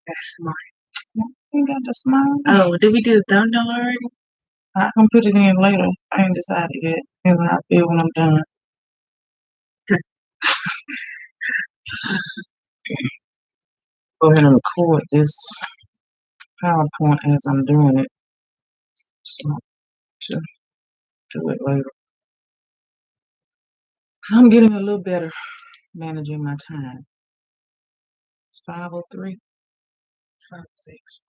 That's mine. You got the smile. Oh, did we do the thumbnail already? I can put it in later. I ain't decided yet. Depends on how I feel when I'm done. Okay. Go ahead and record this PowerPoint as I'm doing it. So to do it later. So I'm getting a little better managing my time. It's 5:03. 5:06.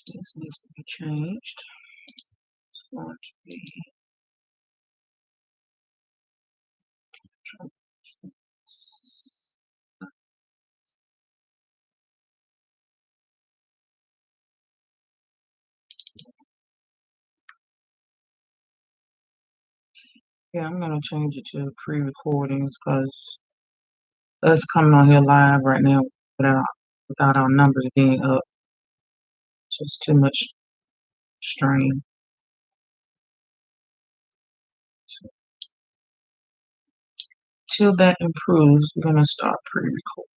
This needs to be changed. It's going to be yeah, I'm gonna change it to pre-recordings because us coming on here live right now without our numbers being up, just too much strain. So, till that improves, we're gonna start pre-recording.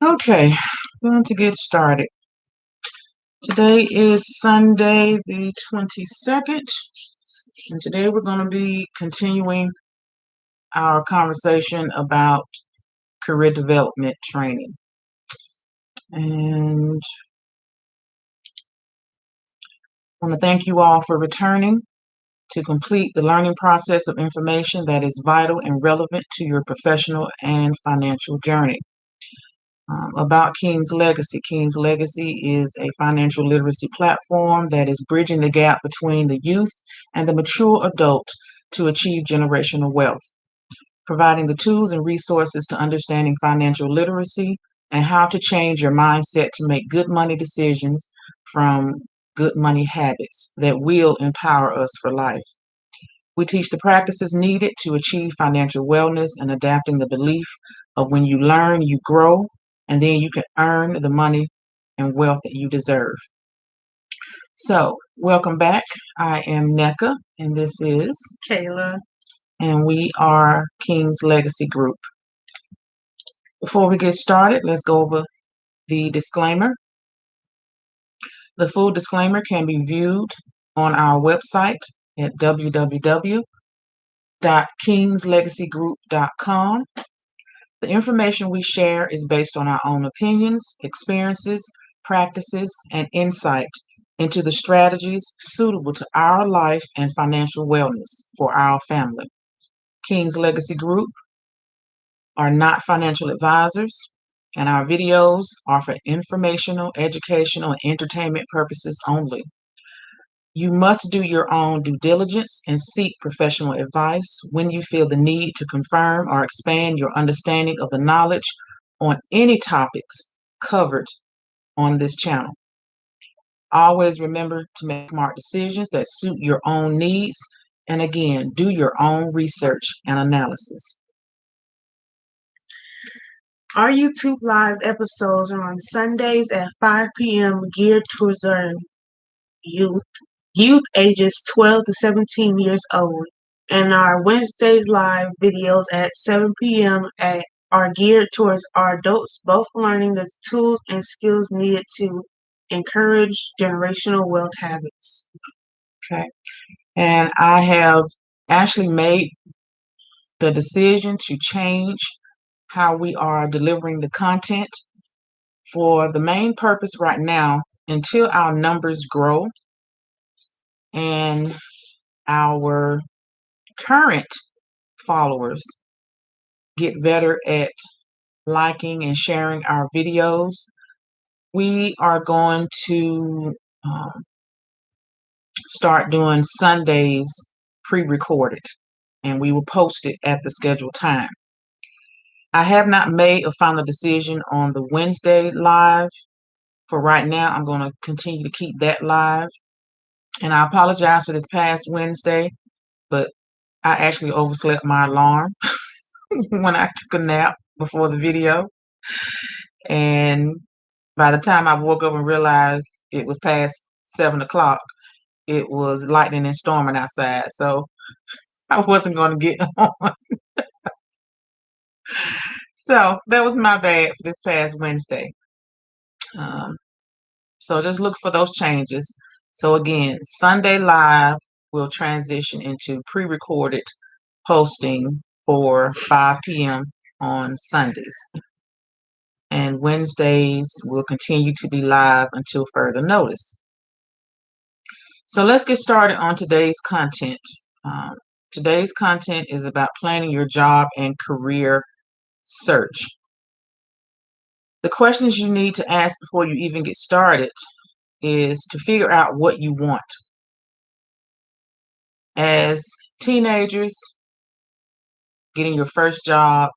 Okay, going to get started. Today is Sunday the 22nd, and today we're going to be continuing our conversation about career development training. And I want to thank you all for returning to complete the learning process of information that is vital and relevant to your professional and financial journey. About King's Legacy. King's Legacy is a financial literacy platform that is bridging the gap between the youth and the mature adult to achieve generational wealth, providing the tools and resources to understanding financial literacy and how to change your mindset to make good money decisions from good money habits that will empower us for life. We teach the practices needed to achieve financial wellness and adapting the belief of when you learn, you grow, and then you can earn the money and wealth that you deserve. So, welcome back. I am NECA, and this is Kayla. And we are King's Legacy Group. Before we get started, let's go over the disclaimer. The full disclaimer can be viewed on our website at www.kingslegacygroup.com. The information we share is based on our own opinions, experiences, practices, and insight into the strategies suitable to our life and financial wellness for our family. King's Legacy Group are not financial advisors, and our videos are for informational, educational, and entertainment purposes only. You must do your own due diligence and seek professional advice when you feel the need to confirm or expand your understanding of the knowledge on any topics covered on this channel. Always remember to make smart decisions that suit your own needs, and again, do your own research and analysis. Our YouTube live episodes are on Sundays at 5 p.m. geared towards our youth ages 12 to 17 years old. And our Wednesdays live videos at 7 p.m. are geared towards our adults, both learning the tools and skills needed to encourage generational wealth habits. Okay. And I have actually made the decision to change how we are delivering the content for the main purpose right now until our numbers grow and our current followers get better at liking and sharing our videos. We are going to start doing Sundays pre-recorded, and we will post it at the scheduled time. I have not made a final decision on the Wednesday live. For right now, I'm going to continue to keep that live. And I apologize for this past Wednesday, but I actually overslept my alarm when I took a nap before the video. And by the time I woke up and realized it was past 7 o'clock, it was lightning and storming outside. So I wasn't going to get on. So that was my bad for this past Wednesday. So just look for those changes. So again, Sunday live will transition into pre-recorded posting for 5 p.m. on Sundays. And Wednesdays will continue to be live until further notice. So let's get started on today's content. Today's content is about planning your job and career search. The questions you need to ask before you even get started is to figure out what you want. As teenagers, getting your first job,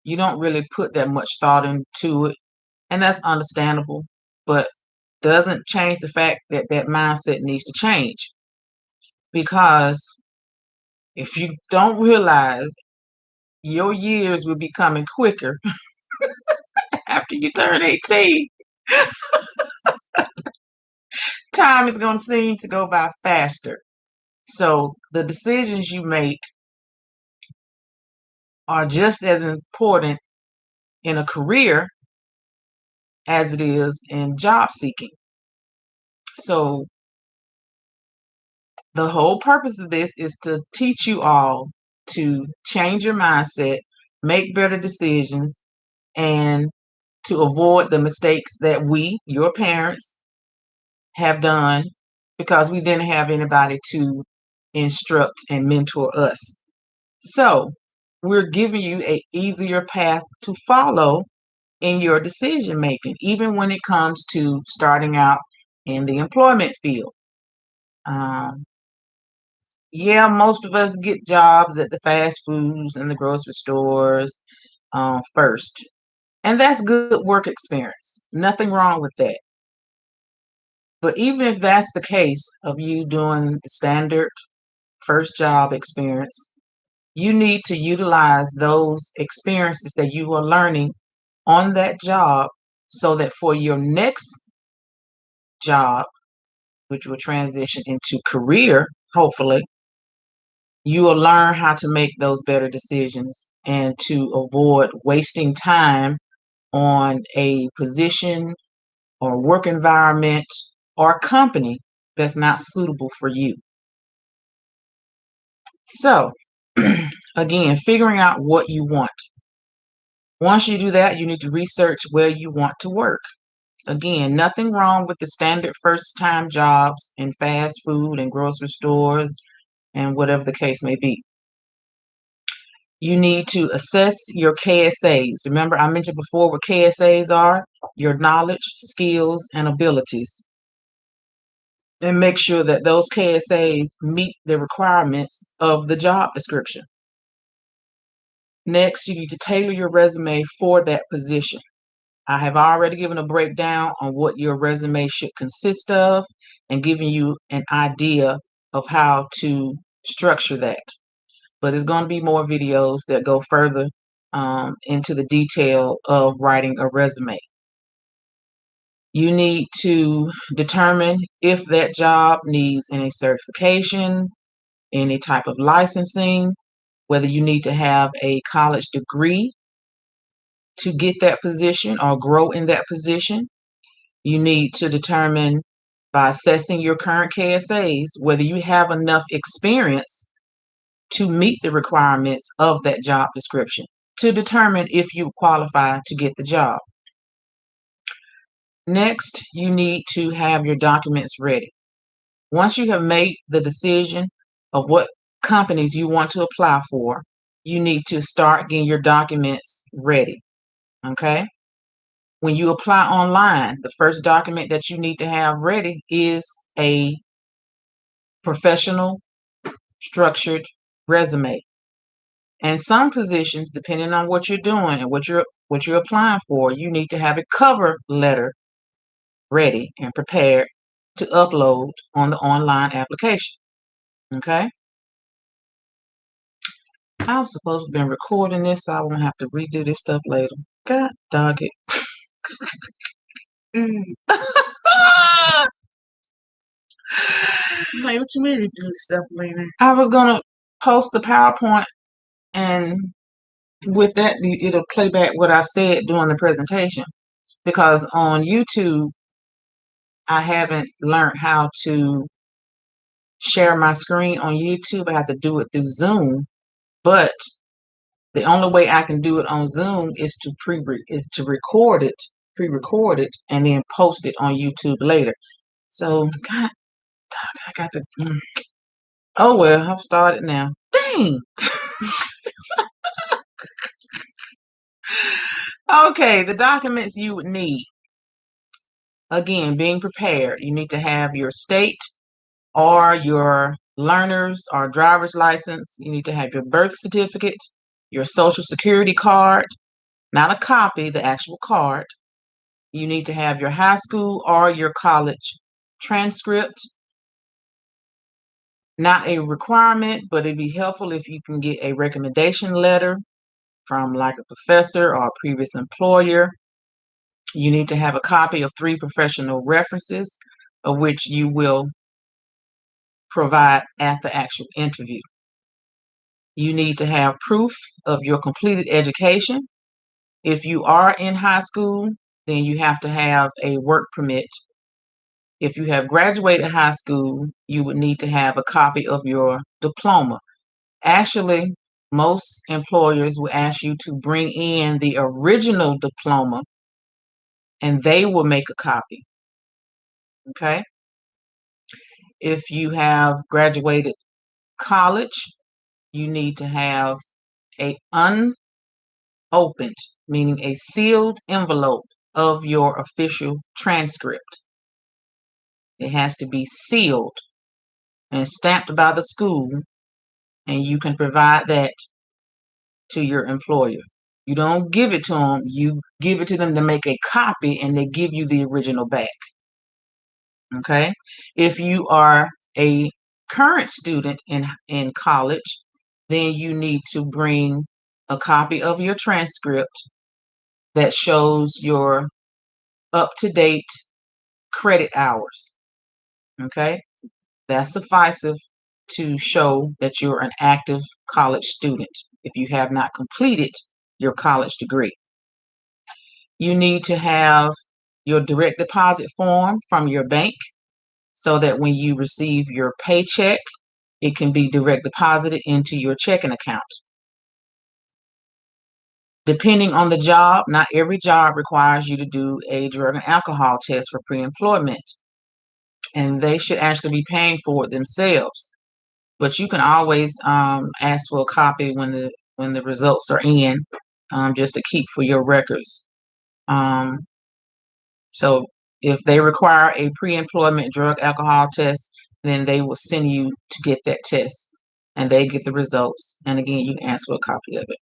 you don't really put that much thought into it, and that's understandable, but doesn't change the fact that that mindset needs to change. Because if you don't realize, your years will be coming quicker after you turn 18. Time is going to seem to go by faster. So the decisions you make are just as important in a career as it is in job seeking. So the whole purpose of this is to teach you all to change your mindset, make better decisions, and to avoid the mistakes that we, your parents, have done because we didn't have anybody to instruct and mentor us. So we're giving you an easier path to follow in your decision making, even when it comes to starting out in the employment field. Yeah, most of us get jobs at the fast foods and the grocery stores first. And that's good work experience. Nothing wrong with that. But even if that's the case of you doing the standard first job experience, you need to utilize those experiences that you are learning on that job so that for your next job, which will transition into career, hopefully, you will learn how to make those better decisions and to avoid wasting time on a position or work environment or company that's not suitable for you. So, again, figuring out what you want. Once you do that, you need to research where you want to work. Again, nothing wrong with the standard first-time jobs in fast food and grocery stores and whatever the case may be. You need to assess your KSAs. Remember, I mentioned before what KSAs are: your knowledge, skills, and abilities. and make sure that those KSAs meet the requirements of the job description. Next, you need to tailor your resume for that position. I have already given a breakdown on what your resume should consist of and given you an idea of how to structure that. But it's going to be more videos that go further into the detail of writing a resume. You need to determine if that job needs any certification, any type of licensing, whether you need to have a college degree to get that position or grow in that position. You need to determine by assessing your current KSAs whether you have enough experience to meet the requirements of that job description to determine if you qualify to get the job. Next, you need to have your documents ready. Once you have made the decision of what companies you want to apply for, you need to start getting your documents ready. Okay? When you apply online, the first document that you need to have ready is a professional, structured resume. And some positions, depending on what you're doing and what you're applying for, you need to have a cover letter ready and prepared to upload on the online application. Okay? I was supposed to have been recording this, so I won't have to redo this stuff later. God dog it. Like, what you mean to do stuff later? I was gonna post the PowerPoint, and with that, it'll play back what I've said during the presentation. Because on YouTube, I haven't learned how to share my screen on YouTube. I have to do it through Zoom, but the only way I can do it on Zoom is to pre-record it, and then post it on YouTube later. So, God, I got to. Oh well, I've started now. Dang. Okay, the documents you would need. Again, being prepared. You need to have your state or your learner's or driver's license. You need to have your birth certificate, your social security card, not a copy, the actual card. You need to have your high school or your college transcript. Not a requirement, but it'd be helpful if you can get a recommendation letter from like a professor or a previous employer. You need to have a copy of 3 professional references of which you will provide at the actual interview. You need to have proof of your completed education. If you are in high school, then you have to have a work permit. If you have graduated high school, you would need to have a copy of your diploma. Actually, most employers will ask you to bring in the original diploma and they will make a copy. Okay? If you have graduated college, you need to have a unopened, meaning a sealed envelope of your official transcript. It has to be sealed and stamped by the school, and you can provide that to your employer. You don't give it to them, you give it to them to make a copy, and they give you the original back. Okay? If you are a current student in college, then you need to bring a copy of your transcript that shows your up-to-date credit hours. Okay? That's sufficient to show that you're an active college student if you have not completed your college degree. You need to have your direct deposit form from your bank so that when you receive your paycheck, it can be direct deposited into your checking account. Depending on the job, not every job requires you to do a drug and alcohol test for pre-employment, and they should actually be paying for it themselves. But you can always ask for a copy when the results are in, just to keep for your records. So If they require a pre-employment drug alcohol test, then they will send you to get that test and they get the results. And again, you can ask for a copy of it.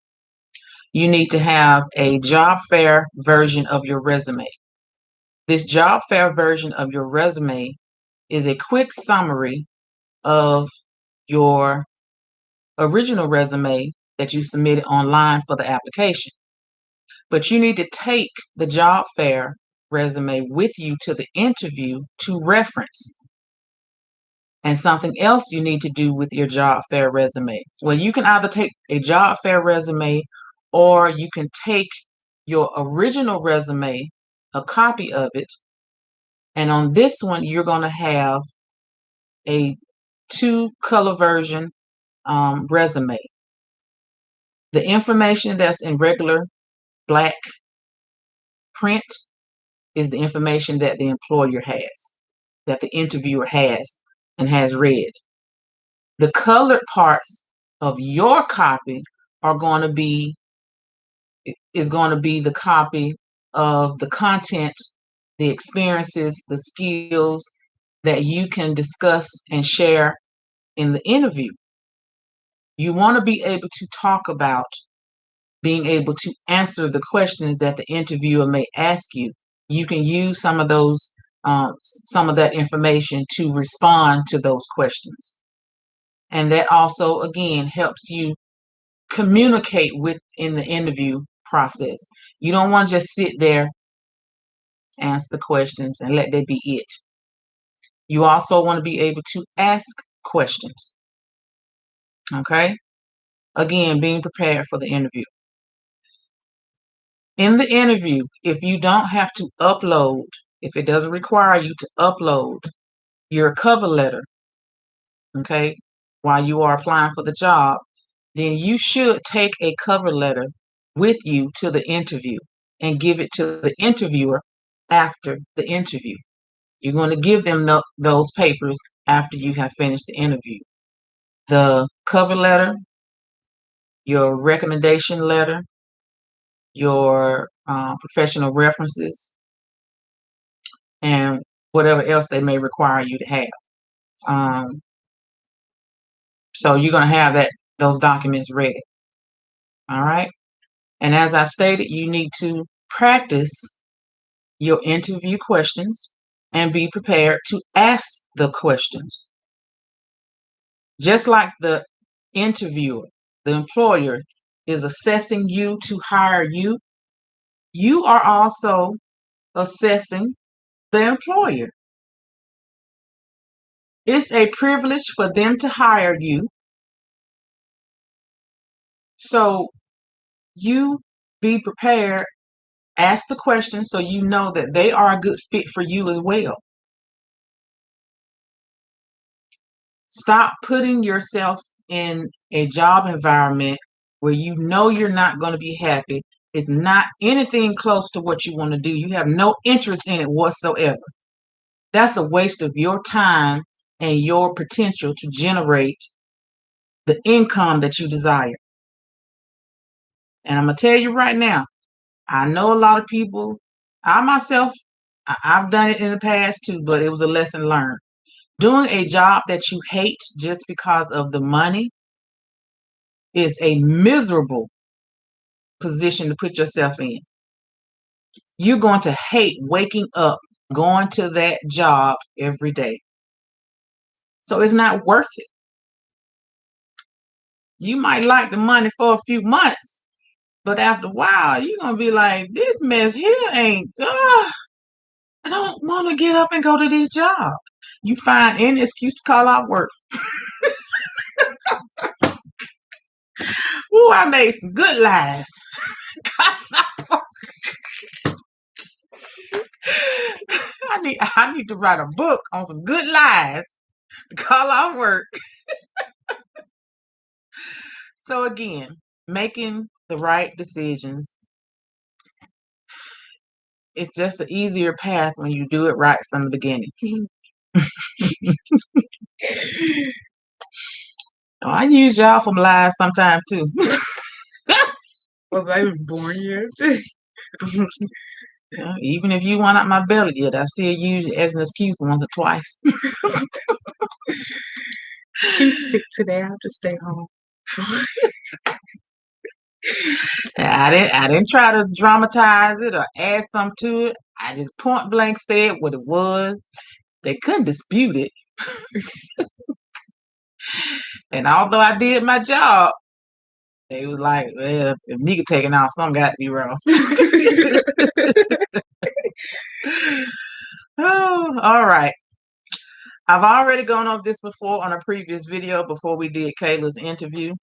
You need to have a job fair version of your resume. This job fair version of your resume is a quick summary of your original resume that you submitted online for the application. But you need to take the job fair resume with you to the interview to reference. And something else you need to do with your job fair resume. Well, you can either take a job fair resume or you can take your original resume, a copy of it, and on this one, you're going to have a 2-color version resume. The information that's in regular black print is the information that the employer has, that the interviewer has and has read. The colored parts of your copy is going to be the copy of the content, the experiences, the skills that you can discuss and share in the interview. You want to be able to talk about being able to answer the questions that the interviewer may ask you. You can use some of that information to respond to those questions. And that also, again, helps you communicate in the interview process. You don't want to just sit there, answer the questions, and let that be it. You also want to be able to ask questions. Okay? Again, being prepared for the interview. In the interview, if you don't have to upload, if it doesn't require you to upload your cover letter, okay, while you are applying for the job, then you should take a cover letter with you to the interview and give it to the interviewer after the interview. You're going to give them those papers after you have finished the interview. The cover letter, your recommendation letter, your professional references, and whatever else they may require you to have. So you're going to have those documents ready. All right. And as I stated, you need to practice your interview questions and be prepared to ask the questions. Just like the interviewer, the employer is assessing you to hire you, you are also assessing the employer. It's a privilege for them to hire you. So you be prepared, ask the question so you know that they are a good fit for you as well. Stop putting yourself in a job environment where you know you're not going to be happy. It's not anything close to what you want to do. You have no interest in it whatsoever. That's a waste of your time and your potential to generate the income that you desire. And I'm going to tell you right now, I know a lot of people, I myself, I've done it in the past too, but it was a lesson learned. Doing a job that you hate just because of the money is a miserable position to put yourself in. You're going to hate waking up, going to that job every day. So it's not worth it. You might like the money for a few months, but after a while, you're going to be like, this mess here ain't, I don't want to get up and go to this job. You find any excuse to call out work. Ooh, I made some good lies. I need to write a book on some good lies to call out work. So again, making the right decisions. It's just an easier path when you do it right from the beginning. Oh, I use y'all for lies sometime too. Was I even born yet? Even if you want out my belly yet, I still use it as an excuse once or twice. She's sick today. I have to stay home. I didn't try to dramatize it or add something to it. I just point blank said what it was. They couldn't dispute it. And although I did my job, they was like, well, if Nika taking off, something got to be wrong. Oh, all right. I've already gone over this before on a previous video before we did Kayla's interview.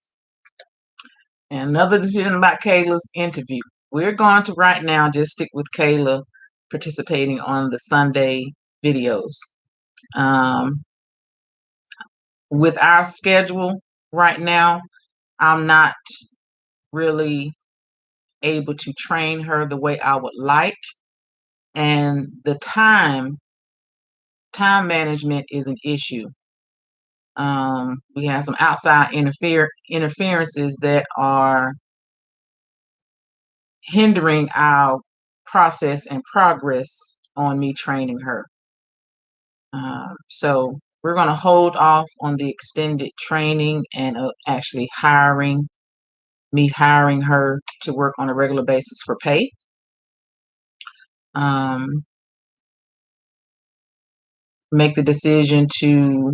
And another decision about Kayla's interview. We're going to right now just stick with Kayla participating on the Sunday videos. With our schedule right now, I'm not really able to train her the way I would like. And the time management is an issue. We have some outside interferences that are hindering our process and progress on me training her. So we're going to hold off on the extended training and actually hiring her to work on a regular basis for pay. Make the decision to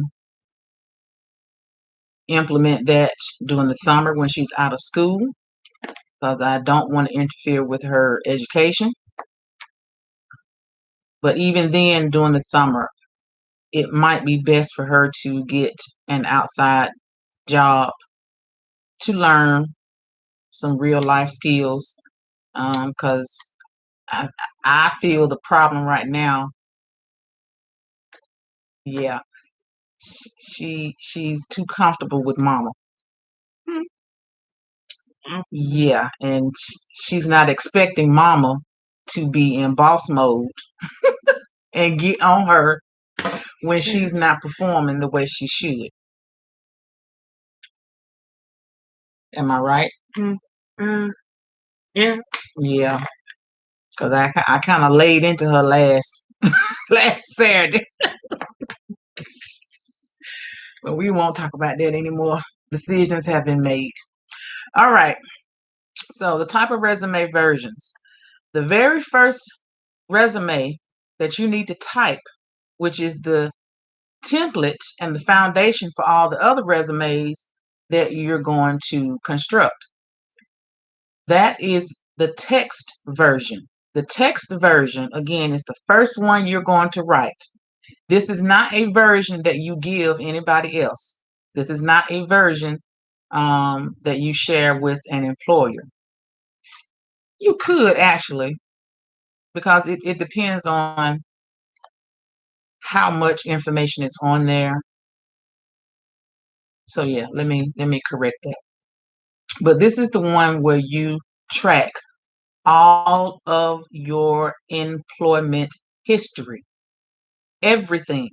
implement that during the summer when she's out of school, because I don't want to interfere with her education. But even then, during the summer, it might be best for her to get an outside job to learn some real life skills, because I feel the problem right now. Yeah, she's too comfortable with mama. Yeah, and she's not expecting mama to be in boss mode and get on her when she's not performing the way she should. Am I right? Yeah. Yeah, because I kind of laid into her last Saturday. But we won't talk about that anymore. Decisions have been made. All right. So the type of resume versions. The very first resume that you need to type, which is the template and the foundation for all the other resumes that you're going to construct. That is the text version. The text version, again, is the first one you're going to write. This is not a version that you give anybody else. This is not a version that you share with an employer. You could actually, because it depends on how much information is on there. So yeah, let me correct that. But this is the one where you track all of your employment history, everything.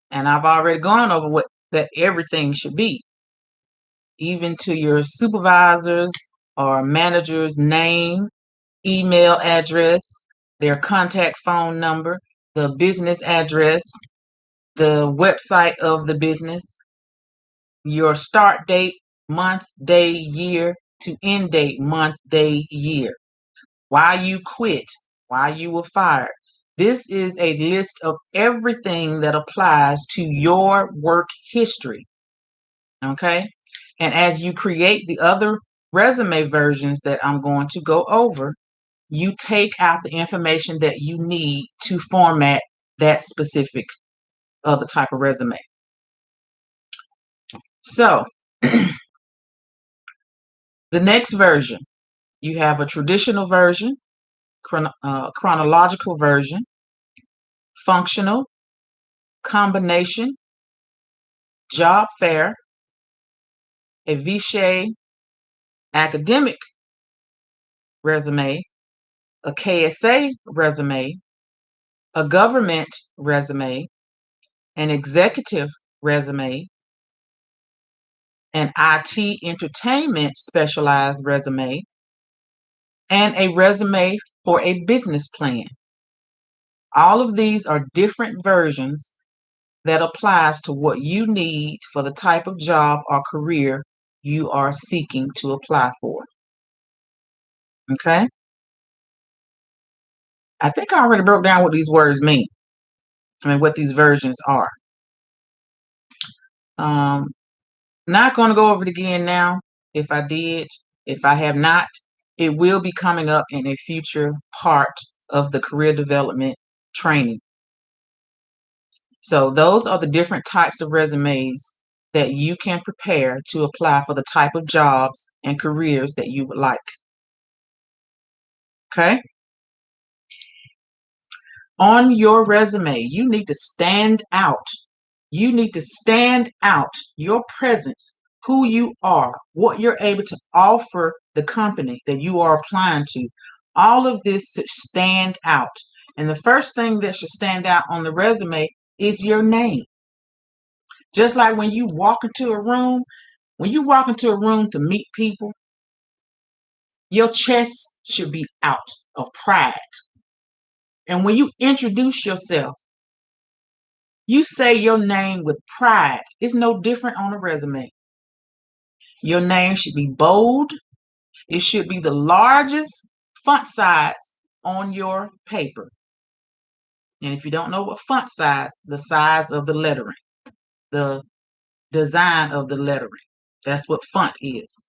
And I've already gone over what that everything should be, even to your supervisors or manager's name, email address, their contact phone number, the business address, the website of the business, your start date, month, day, year, to end date, month, day, year, why you quit, why you were fired. This is a list of everything that applies to your work history. Okay? And as you create the other resume versions that I'm going to go over, you take out the information that you need to format that specific other type of resume. So, the next version, you have a traditional version, chronological version, functional, combination, job fair, a Vishay academic resume, a KSA resume, a government resume, an executive resume, an IT entertainment specialized resume, and a resume for a business plan. All of these are different versions that applies to what you need for the type of job or career you are seeking to apply for. Okay? I think I already broke down what these words mean. What these versions are. Not going to go over it again now. If I did, if I have not, it will be coming up in a future part of the career development training. So those are the different types of resumes that you can prepare to apply for the type of jobs and careers that you would like. Okay? On your resume, you need to stand out. You need to stand out your presence, who you are, what you're able to offer the company that you are applying to. All of this should stand out. And the first thing that should stand out on the resume is your name. Just like when you walk into a room, to meet people, your chest should be out of pride. And when you introduce yourself, you say your name with pride. It's no different on a resume. Your name should be bold. It should be the largest font size on your paper. And if you don't know what font size, the size of the lettering, the design of the lettering. That's what font is.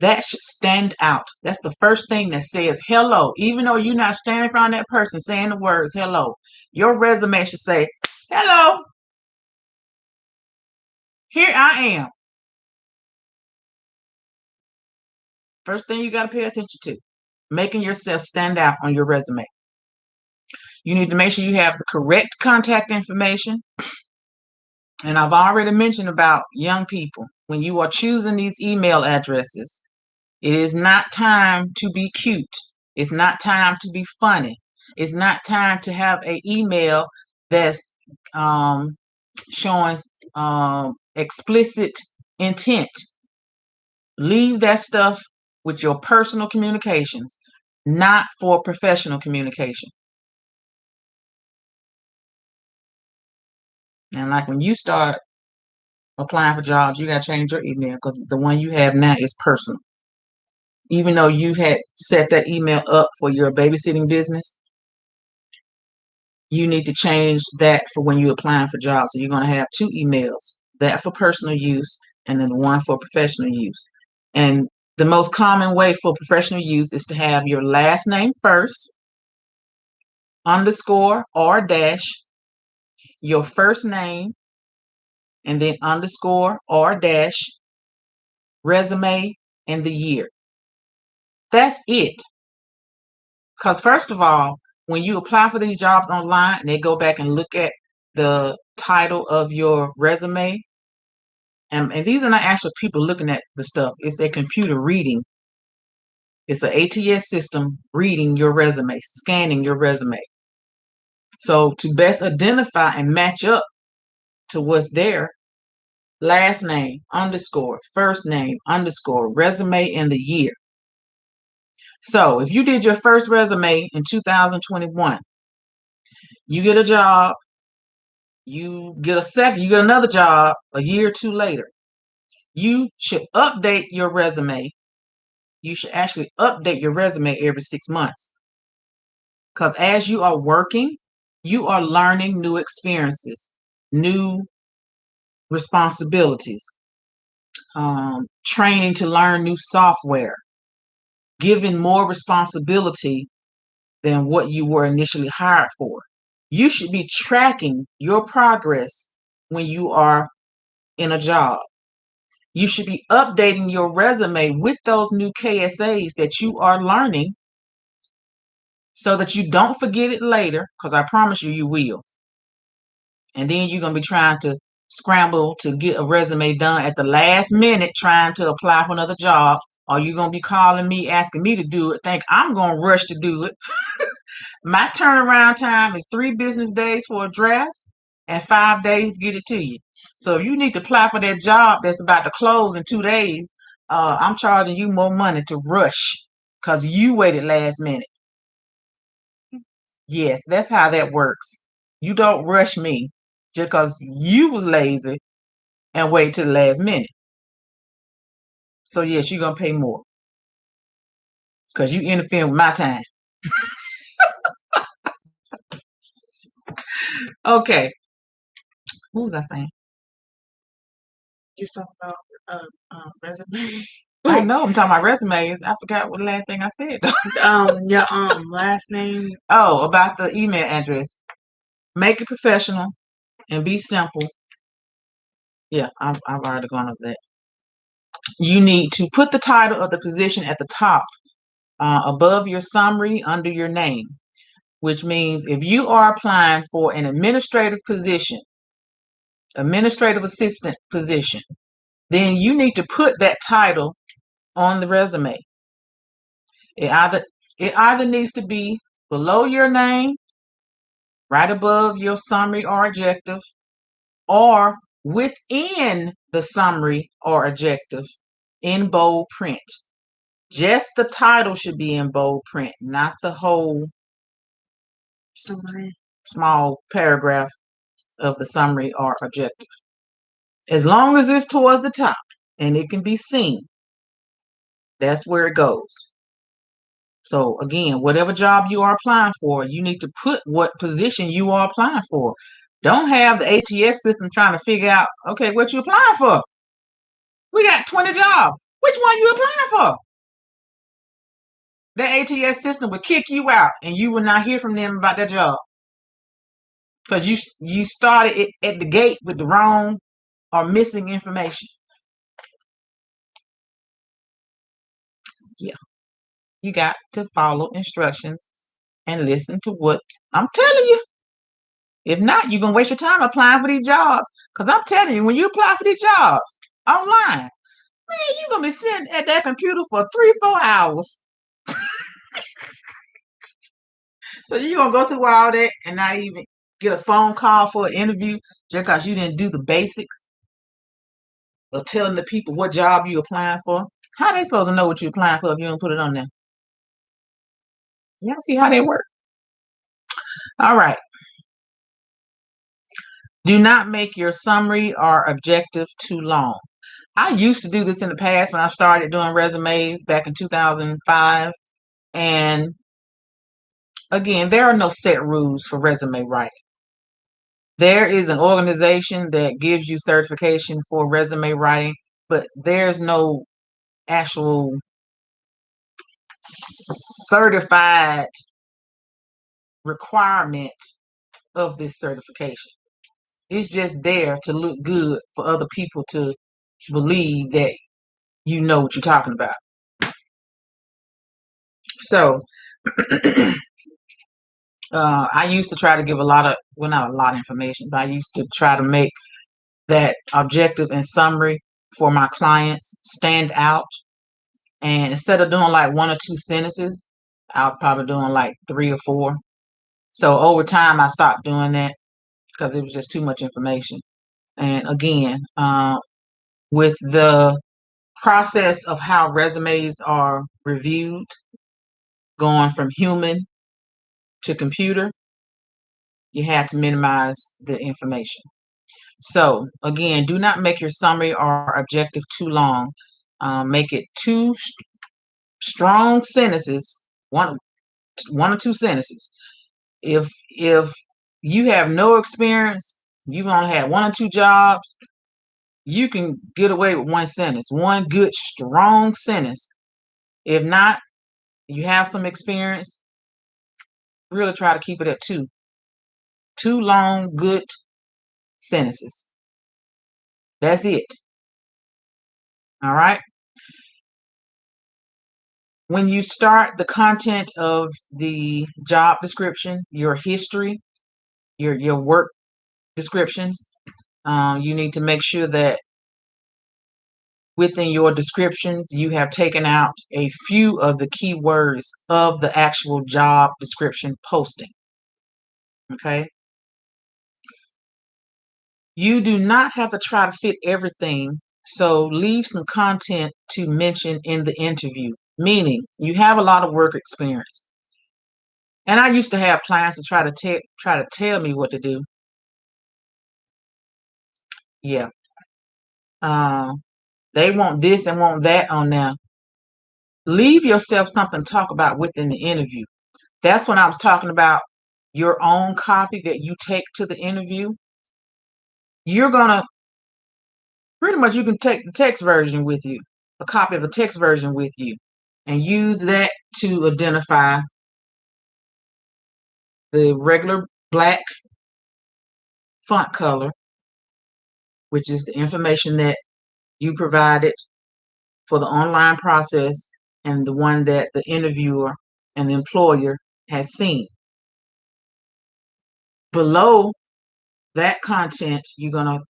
That should stand out. That's the first thing that says hello. Even though you're not standing in front of that person saying the words hello, your resume should say, hello, here I am. First thing you got to pay attention to, making yourself stand out on your resume. You need to make sure you have the correct contact information. And I've already mentioned about young people. When you are choosing these email addresses, it is not time to be cute. It's not time to be funny. It's not time to have an email that's showing explicit intent. Leave that stuff with your personal communications, not for professional communication. And like when you start applying for jobs, you got to change your email because the one you have now is personal. Even though you had set that email up for your babysitting business, you need to change that for when you're applying for jobs. So you're going to have two emails, that for personal use and then one for professional use. And the most common way for professional use is to have your last name first, underscore or dash, your first name, and then underscore or dash, resume, and the year. That's it. Because first of all, when you apply for these jobs online and they go back and look at the title of your resume, and these are not actual people looking at the stuff, it's a computer reading. It's an ATS system reading your resume, scanning your resume. So to best identify and match up to what's there, last name, underscore, first name, underscore, resume, and the year. So if you did your first resume in 2021, you get a job, you get another job a year or two later. You should update your resume. You should actually update your resume every 6 months. Because as you are working, you are learning new experiences, new responsibilities, training to learn new software, given more responsibility than what you were initially hired for. You should be tracking your progress when you are in a job. You should be updating your resume with those new KSAs that you are learning so that you don't forget it later, because I promise you, you will. And then you're going to be trying to scramble to get a resume done at the last minute, trying to apply for another job, or you're going to be calling me, asking me to do it, think I'm going to rush to do it. My turnaround time is 3 business days for a draft and 5 days to get it to you. So if you need to apply for that job that's about to close in 2 days, I'm charging you more money to rush because you waited last minute. Yes, that's how that works. You don't rush me just because you was lazy and wait till the last minute. So yes, you're gonna pay more because you interfere with my time. Okay. What was I saying? You're talking about resume. I know I'm talking about resumes. I forgot what the last thing I said though. Your last name. Oh, about the email address. Make it professional and be simple. Yeah, I've already gone over that. You need to put the title of the position at the top, above your summary, under your name, which means if you are applying for an administrative position, administrative assistant position, then you need to put that title on the resume. It either needs to be below your name, right above your summary or objective, or within the summary or objective in bold print. Just the title should be in bold print, not the whole Summary. small paragraph of the summary or objective. As long as it's towards the top and it can be seen, that's where it goes. So again, whatever job you are applying for, you need to put what position you are applying for. Don't have the ATS system trying to figure out, okay, what you applying for. We got 20 jobs. Which one you applying for? The ATS system will kick you out and you will not hear from them about that job. Because you started it at the gate with the wrong or missing information. Yeah. You got to follow instructions and listen to what I'm telling you. If not, you're going to waste your time applying for these jobs. Because I'm telling you, when you apply for these jobs online, man, you're going to be sitting at that computer for 3-4 hours. So you're going to go through all that and not even get a phone call for an interview just because you didn't do the basics of telling the people what job you're applying for. How are they supposed to know what you're applying for if you don't put it on there? Y'all see how they work? All right. Do not make your summary or objective too long. I used to do this in the past when I started doing resumes back in 2005. And again, there are no set rules for resume writing. There is an organization that gives you certification for resume writing, but there's no actual certified requirement of this certification. It's just there to look good for other people to believe that you know what you're talking about. So I used to try to give a lot of, well, not a lot of information, but I used to try to make that objective and summary for my clients stand out. And instead of doing like 1 or 2 sentences, I was probably doing like 3 or 4. So over time, I stopped doing that because it was just too much information. And again, with the process of how resumes are reviewed, going from human to computer, you have to minimize the information. So again, do not make your summary or objective too long. Make it 2 strong sentences, one or 2 sentences. If you have no experience, you've only had 1 or 2 jobs, you can get away with 1 sentence, 1 good strong sentence. If not, you have some experience, really try to keep it at 2. 2 long, good sentences. That's it. All right. When you start the content of the job description, your history, your work descriptions, you need to make sure that within your descriptions, you have taken out a few of the keywords of the actual job description posting. Okay. You do not have to try to fit everything So leave some content to mention in the interview, meaning you have a lot of work experience. And I used to have clients to try to tell me what to do. Yeah. They want this and want that on there. Leave yourself something to talk about within the interview. That's when I was talking about your own copy that you take to the interview. You're gonna pretty much, you can take the text version with you, a copy of the text version with you, and use that to identify the regular black font color, which is the information that you provided for the online process and the one that the interviewer and the employer has seen. Below that content, you're going to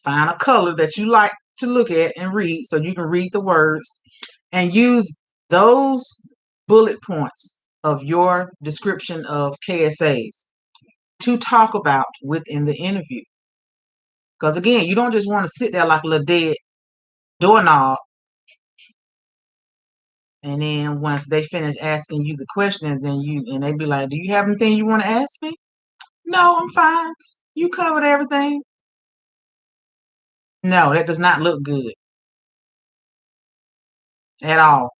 find a color that you like to look at and read so you can read the words and use those bullet points of your description of KSAs to talk about within the interview. Because again, you don't just want to sit there like a little dead doorknob and then once they finish asking you the questions, and they be like, "Do you have anything you want to ask me?" "No, I'm fine. You covered everything." No, that does not look good at all.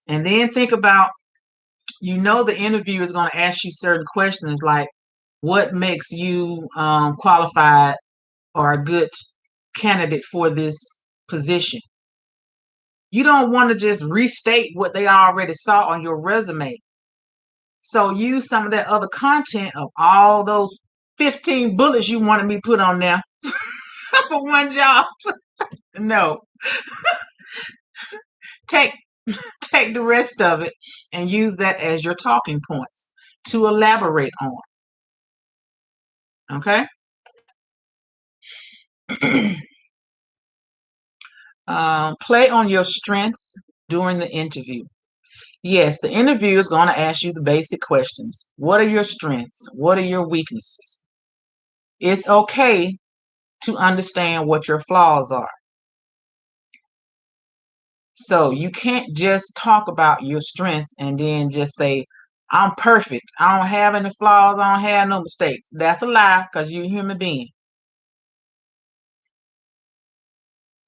And then think about, the interviewer is going to ask you certain questions like, what makes you qualified or a good candidate for this position? You don't want to just restate what they already saw on your resume. So use some of that other content of all those 15 bullets you wanted me to put on there for one job. No, take take the rest of it and use that as your talking points to elaborate on. Okay? Play on your strengths during the interview. Yes, the interview is going to ask you the basic questions. What are your strengths? What are your weaknesses? It's okay to understand what your flaws are. So you can't just talk about your strengths and then just say, I'm perfect. I don't have any flaws. I don't have no mistakes. That's a lie because you're a human being.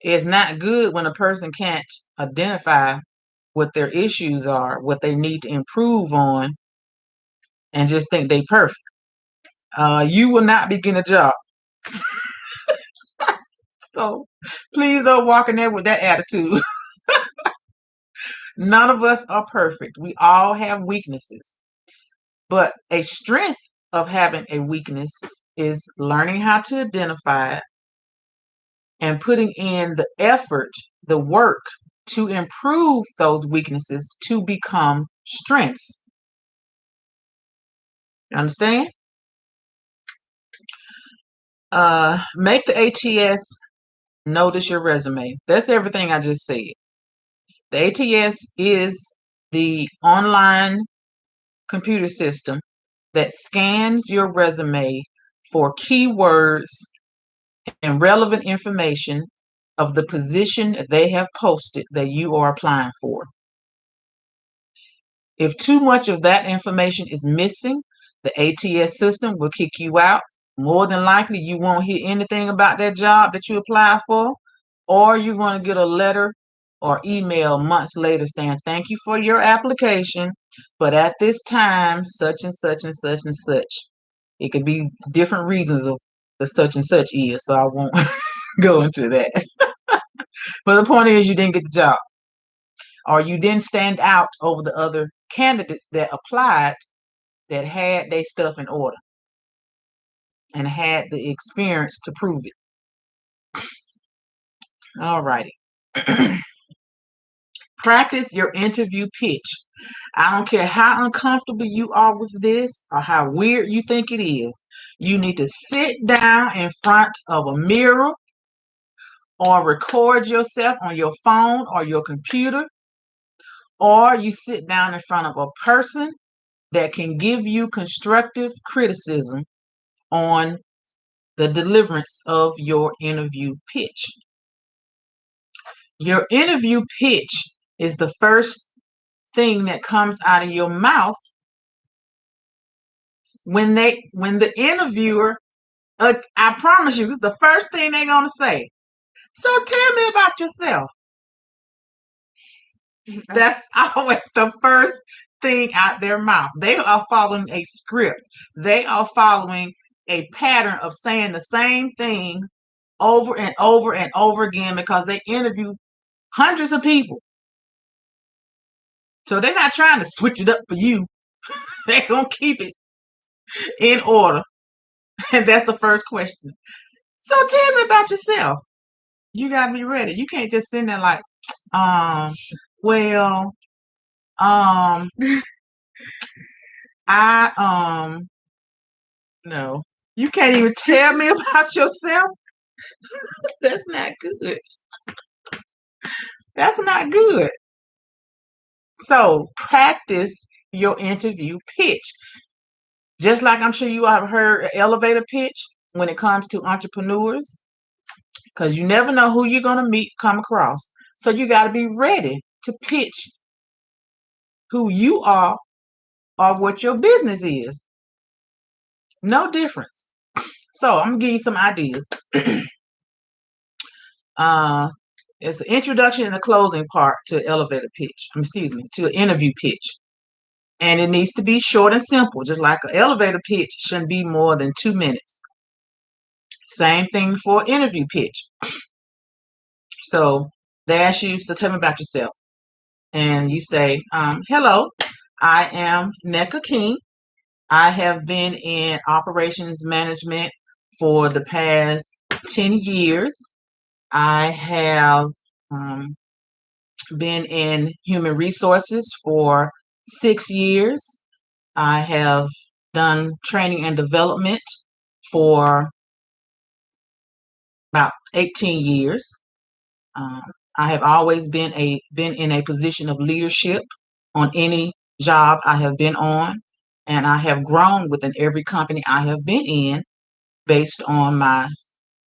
It's not good when a person can't identify what their issues are, what they need to improve on, and just think they perfect. You will not be getting a job. So please don't walk in there with that attitude. None of us are perfect. We all have weaknesses. But a strength of having a weakness is learning how to identify it and putting in the effort, the work to improve those weaknesses to become strengths. You understand? Make the ATS notice your resume. That's everything I just said. The ATS is the online computer system that scans your resume for keywords and relevant information of the position they have posted that you are applying for. If too much of that information is missing, the ATS system will kick you out. More than likely, you won't hear anything about that job that you applied for, or you're going to get a letter or email months later saying, thank you for your application, but at this time, such and such and such and such. It could be different reasons of the such and such is, so I won't go into that. But the point is, you didn't get the job, or you didn't stand out over the other candidates that applied that had their stuff in order and had the experience to prove it. All righty. Practice your interview pitch. I don't care how uncomfortable you are with this or how weird you think it is. You need to sit down in front of a mirror or record yourself on your phone or your computer, or you sit down in front of a person that can give you constructive criticism on the deliverance of your interview pitch. Your interview pitch is the first thing that comes out of your mouth when the interviewer, I promise you, this is the first thing they're going to say. So tell me about yourself. That's always the first thing out their mouth. They are following a script. They are following a pattern of saying the same things over and over and over again because they interview hundreds of people. So they're not trying to switch it up for you. They're going to keep it in order. And that's the first question. So tell me about yourself. You got to be ready. You can't just sit there like, well, I, no. You can't even tell me about yourself. That's not good. That's not good. So practice your interview pitch. Just like I'm sure you have heard an elevator pitch when it comes to entrepreneurs, because you never know who you're going to come across. So you got to be ready to pitch who you are or what your business is. No difference. So I'm going to give you some ideas. It's an introduction and a closing part to elevator pitch. To an interview pitch. And it needs to be short and simple, just like an elevator pitch shouldn't be more than 2 minutes. Same thing for an interview pitch. So they ask you, so tell me about yourself. And you say, hello, I am Nneka King. I have been in operations management for the past 10 years. I have been in human resources for 6 years. I have done training and development for about 18 years. I have always been in a position of leadership on any job I have been on, and I have grown within every company I have been in based on my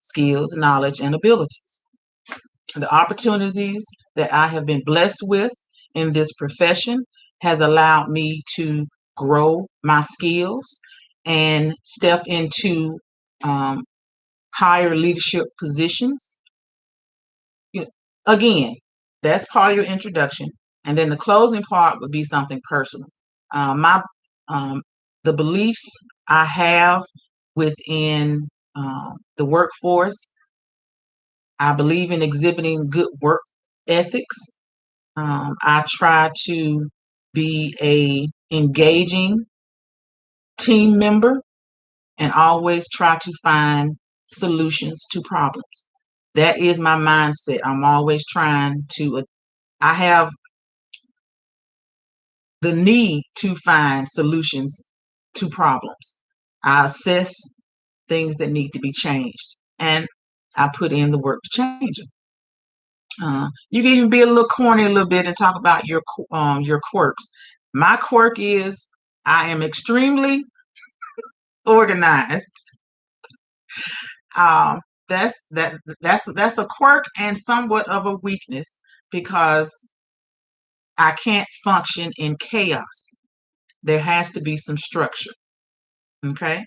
skills, knowledge, and abilities. The opportunities that I have been blessed with in this profession has allowed me to grow my skills and step into higher leadership positions. Again, that's part of your introduction, and then the closing part would be something personal. The beliefs I have within the workforce. I believe in exhibiting good work ethics. I try to be a engaging team member and always try to find solutions to problems. That is my mindset. I'm always trying to, I have the need to find solutions to problems. I assess things that need to be changed and I put in the work to change them. You can even be a little corny a little bit and talk about your quirks. My quirk is I am extremely organized. That's a quirk and somewhat of a weakness because I can't function in chaos. There has to be some structure. Okay,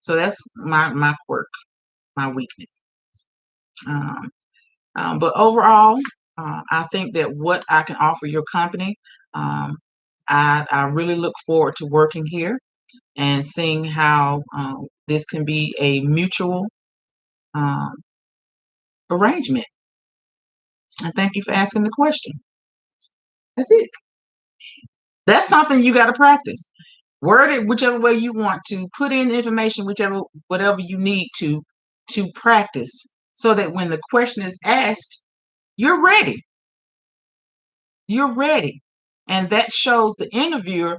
so that's my quirk, my weakness. But overall, I think that what I can offer your company, I really look forward to working here and seeing how this can be a mutual arrangement. And thank you for asking the question. That's it. That's something you got to practice. Word it whichever way you want to. Put in the information whatever you need to practice so that when the question is asked, you're ready. You're ready. And that shows the interviewer,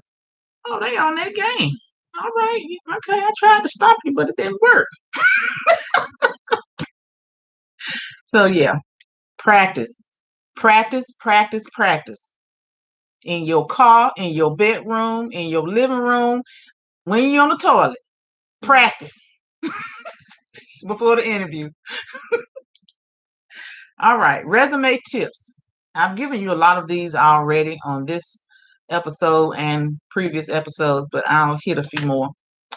oh, they on their game. All right. Okay, I tried to stop you, but it didn't work. So yeah, practice. Practice, practice, practice. In your car, in your bedroom, in your living room, when you're on the toilet. Practice. before the interview. All right, resume tips. I've given you a lot of these already on this episode and previous episodes, but I'll hit a few more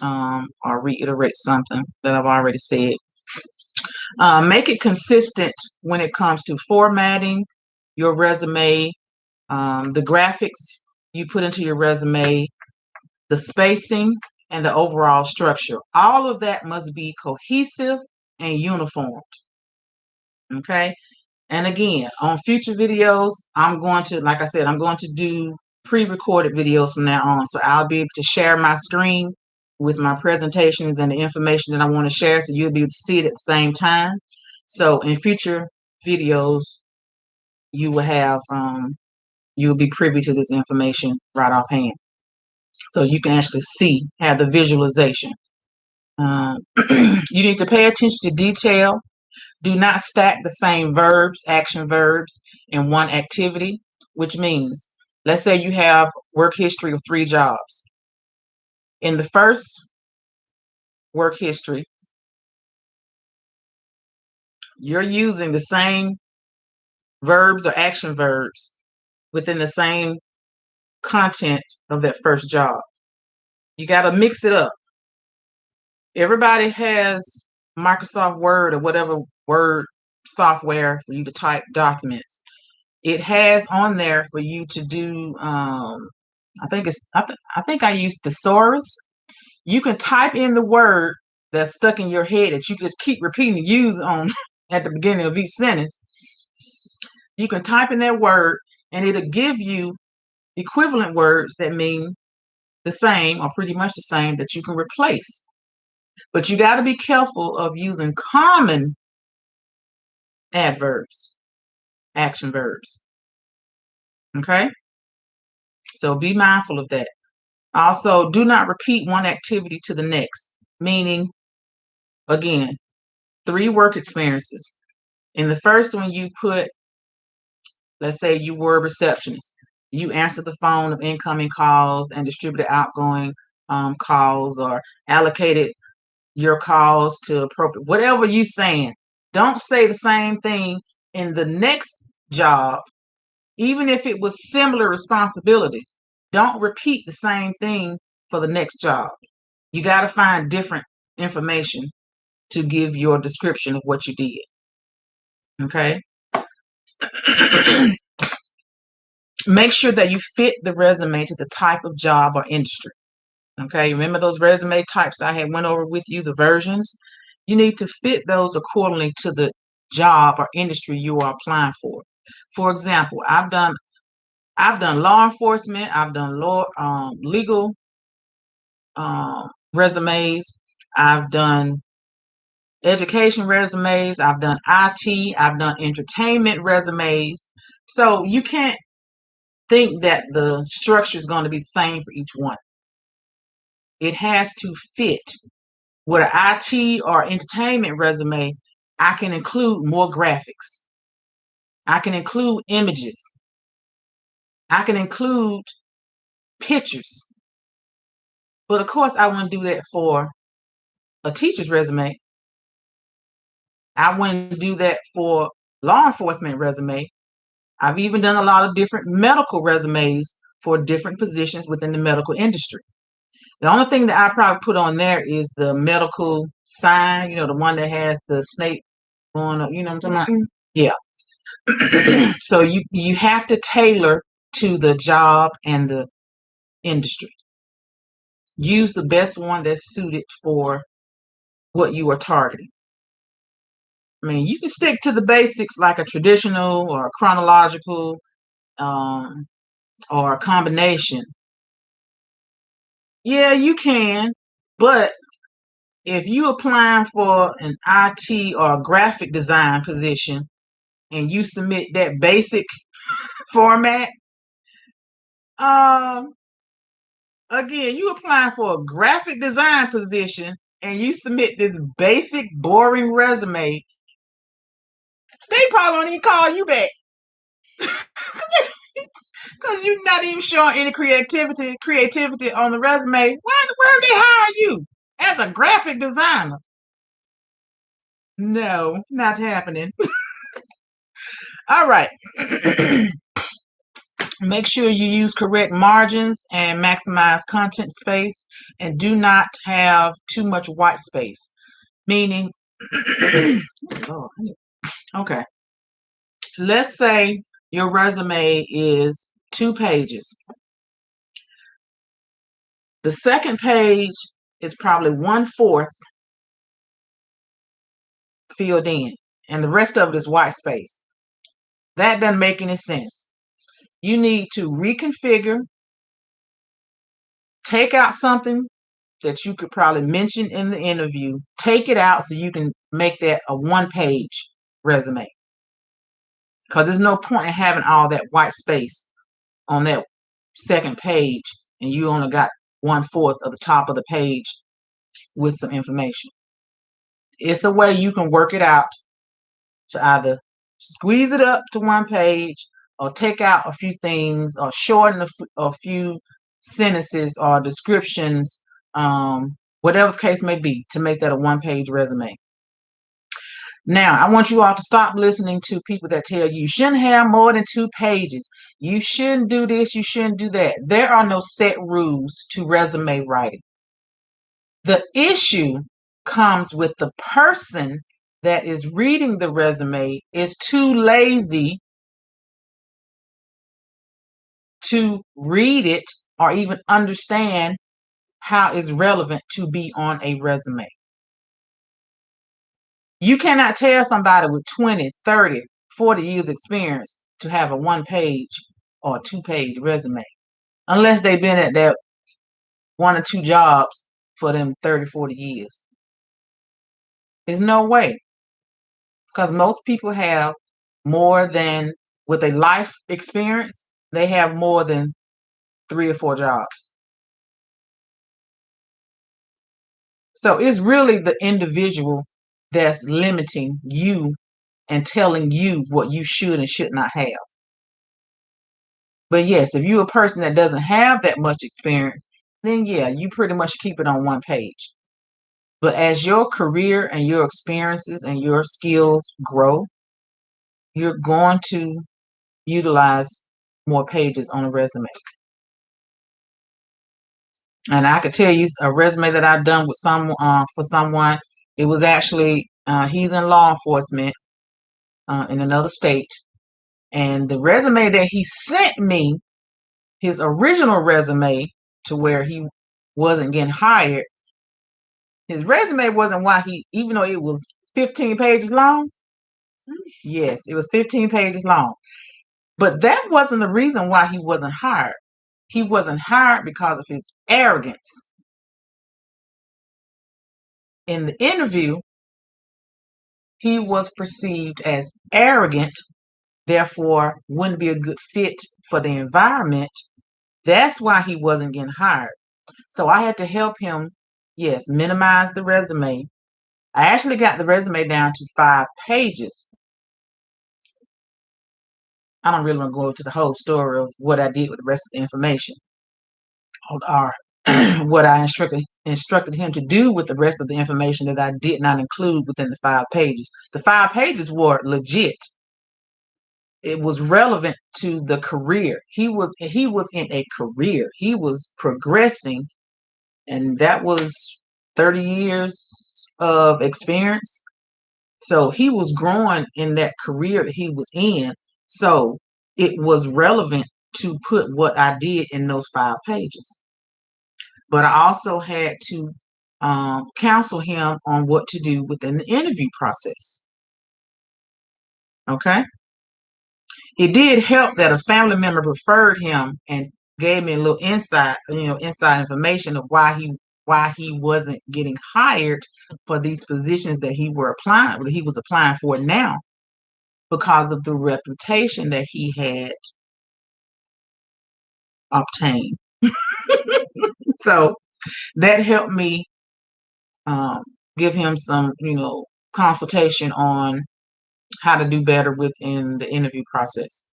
or reiterate something that I've already said. Make it consistent when it comes to formatting your resume, the graphics you put into your resume, the spacing, and the overall structure. All of that must be cohesive and uniform. Okay. And again, on future videos, I'm going to, like I said, I'm going to do pre-recorded videos from now on. So I'll be able to share my screen with my presentations and the information that I want to share, so you'll be able to see it at the same time. So in future videos, you will have, you will be privy to this information right offhand. So you can actually see, have the visualization. You need to pay attention to detail. Do not stack the same verbs, action verbs, in one activity, which means, let's say you have work history of 3 jobs. In the first work history, you're using the same verbs or action verbs within the same content of that first job. You got to mix it up. Everybody has Microsoft Word or whatever Word software for you to type documents. It has on there for you to do, I think I use Thesaurus. You can type in the word that's stuck in your head that you just keep repeating to use on at the beginning of each sentence. You can type in that word and it'll give you equivalent words that mean the same or pretty much the same that you can replace. But you got to be careful of using common adverbs, action verbs. Okay? So be mindful of that. Also, do not repeat one activity to the next, meaning, again, 3 work experiences. In the first one, you put, let's say you were a receptionist. You answered the phone of incoming calls and distributed outgoing calls, or allocated your calls to appropriate, whatever you saying. Don't say the same thing in the next job, even if it was similar responsibilities. Don't repeat the same thing for the next job. You got to find different information to give your description of what you did. Okay? Make sure that you fit the resume to the type of job or industry. Okay? Remember those resume types I had went over with you, the versions? You need to fit those accordingly to the job or industry you are applying for. For example, I've done law enforcement, I've done legal resumes, I've done education resumes, I've done IT, I've done entertainment resumes. So you can't think that the structure is going to be the same for each one. It has to fit. With an IT or entertainment resume, I can include more graphics. I can include images. I can include pictures. But of course, I wouldn't do that for a teacher's resume. I wouldn't do that for law enforcement resume. I've even done a lot of different medical resumes for different positions within the medical industry. The only thing that I probably put on there is the medical sign, the one that has the snake going up, you know what I'm talking about? Yeah. So you have to tailor to the job and the industry. Use the best one that's suited for what you are targeting. I mean, you can stick to the basics like a traditional or a chronological or a combination. Yeah, you can, but if you applying for an IT or a graphic design position and you submit that basic format, again, you applying for a graphic design position and you submit this basic, boring resume, they probably won't even call you back. Because you're not even showing any creativity on the resume. Why in the world they hire you as a graphic designer? No, not happening. All right. Make sure you use correct margins and maximize content space, and do not have too much white space. Meaning, oh, okay. Let's say your resume is 2 pages. The second page is probably 1/4 filled in, and the rest of it is white space. That doesn't make any sense. You need to reconfigure, take out something that you could probably mention in the interview, take it out so you can make that a 1-page resume. Because there's no point in having all that white space on that second page and you only got 1/4 of the top of the page with some information. It's a way you can work it out to either squeeze it up to 1 page or take out a few things or shorten a few sentences or descriptions, whatever the case may be, to make that a 1-page resume. Now, I want you all to stop listening to people that tell you shouldn't have more than 2 pages. You shouldn't do this, you shouldn't do that. There are no set rules to resume writing. The issue comes with the person that is reading the resume is too lazy to read it or even understand how it's relevant to be on a resume. You cannot tell somebody with 20, 30, 40 years experience to have a 1-page or 2-page resume unless they've been at that 1 or 2 jobs for them 30, 40 years. There's no way, because most people have more than, with a life experience, they have more than 3 or 4 jobs. So it's really the individual that's limiting you and telling you what you should and should not have. But yes, if you're a person that doesn't have that much experience, then yeah, you pretty much keep it on 1 page. But as your career and your experiences and your skills grow, you're going to utilize more pages on a resume. And I could tell you a resume that I've done with for someone. It was actually he's in law enforcement in another state, and the resume that he sent me, his original resume, to where he wasn't getting hired. His resume wasn't why even though it was 15 pages long. Yes, it was 15 pages long. But that wasn't the reason why he wasn't hired. He wasn't hired because of his arrogance. In the interview, he was perceived as arrogant, therefore wouldn't be a good fit for the environment. That's why he wasn't getting hired. So I had to help him, yes, minimize the resume. I actually got the resume down to 5 pages. I don't really want to go into the whole story of what I did with the rest of the information, or what I instructed him to do with the rest of the information that I did not include within the 5 pages. The 5 pages were legit. It was relevant to the career. He was in a career. He was progressing, and that was 30 years of experience. So he was growing in that career that he was in. So it was relevant to put what I did in those 5 pages. But I also had to counsel him on what to do within the interview process. Okay? It did help that a family member referred him and gave me a little inside information of why he wasn't getting hired for these positions that he was applying for now, because of the reputation that he had obtained. So that helped me give him some, consultation on how to do better within the interview process.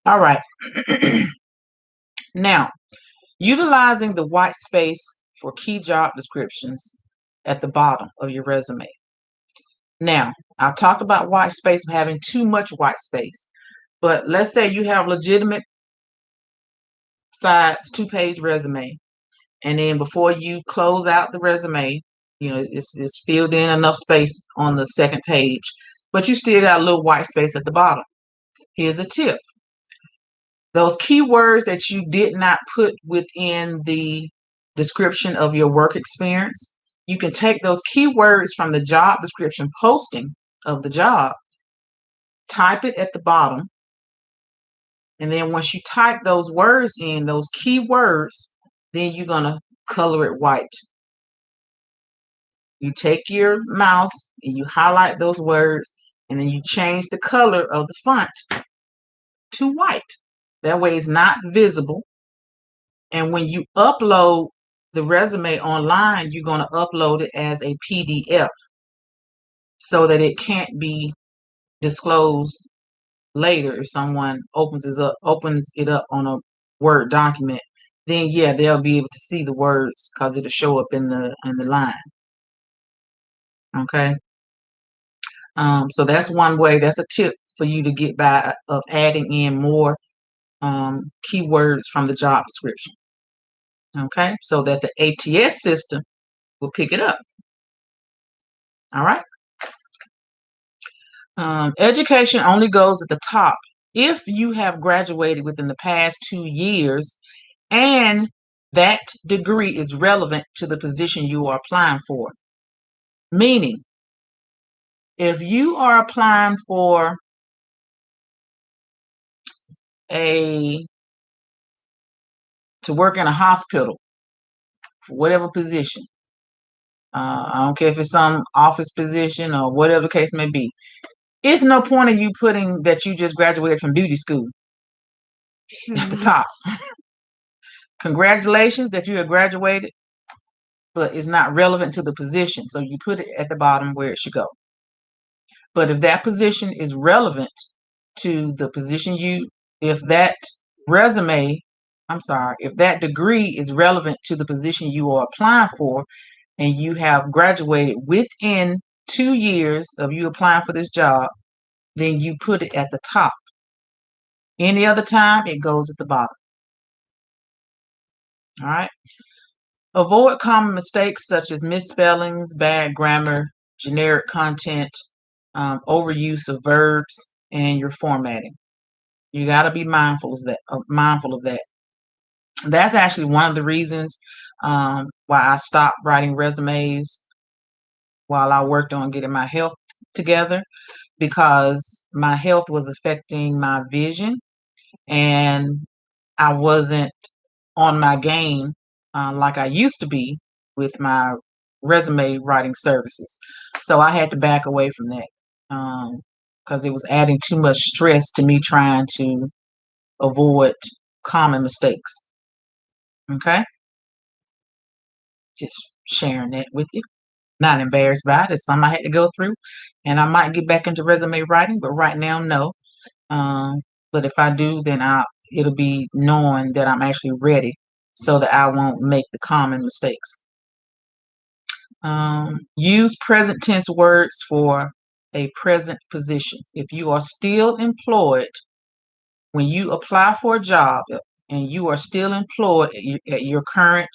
All right. Now, utilizing the white space for key job descriptions at the bottom of your resume. Now, I've talked about white space, having too much white space. But let's say you have legitimate size 2-page resume, and then before you close out the resume, it's filled in enough space on the second page, but you still got a little white space at the bottom. Here's a tip. Those keywords that you did not put within the description of your work experience, you can take those keywords from the job description posting of the job, type it at the bottom, and then once you type those words in, those keywords, then you're going to color it white. You take your mouse and you highlight those words, and then you change the color of the font to white. That way it's not visible. And when you upload the resume online, you're going to upload it as a PDF so that it can't be disclosed later. If someone opens it up on a Word document, then yeah, they'll be able to see the words because it'll show up in the line. Okay. So that's one way. That's a tip for you to get by of adding in more keywords from the job description. Okay, so that the ATS system will pick it up. All right. Education only goes at the top if you have graduated within the past 2 years and that degree is relevant to the position you are applying for. Meaning, if you are applying for to work in a hospital, for whatever position, I don't care if it's some office position or whatever the case may be, it's no point in you putting that you just graduated from beauty school at the top. Congratulations that you have graduated, but it's not relevant to the position. So you put it at the bottom where it should go. But if that position is relevant to the position if that degree is relevant to the position you are applying for, and you have graduated within 2 years of you applying for this job, then you put it at the top. Any other time, it goes at the bottom. All right. Avoid common mistakes such as misspellings, bad grammar, generic content, overuse of verbs, and your formatting. You got to be mindful of that. That's actually one of the reasons why I stopped writing resumes while I worked on getting my health together, because my health was affecting my vision and I wasn't on my game like I used to be with my resume writing services. So I had to back away from that because it was adding too much stress to me trying to avoid common mistakes. Okay? Just sharing that with you. Not embarrassed by it. It's something I had to go through. And I might get back into resume writing, but right now, no. But if I do, then it'll be knowing that I'm actually ready so that I won't make the common mistakes. Use present tense words for a present position. If you are still employed, when you apply for a job and you are still employed at your current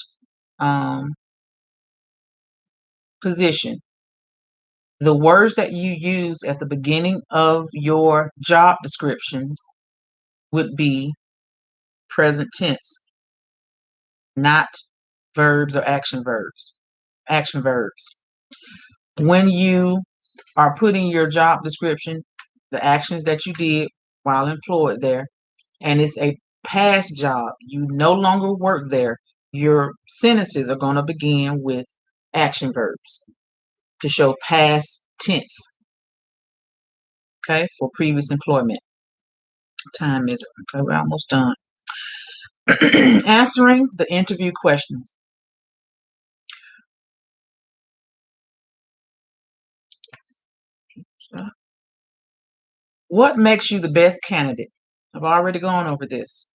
position, the words that you use at the beginning of your job description would be present tense, not verbs or action verbs. When you are putting your job description, the actions that you did while employed there, and it's a past job, you no longer work there, your sentences are going to begin with action verbs to show past tense. Okay, for previous employment. Time is okay, we're almost done. Answering the interview questions. What makes you the best candidate? I've already gone over this.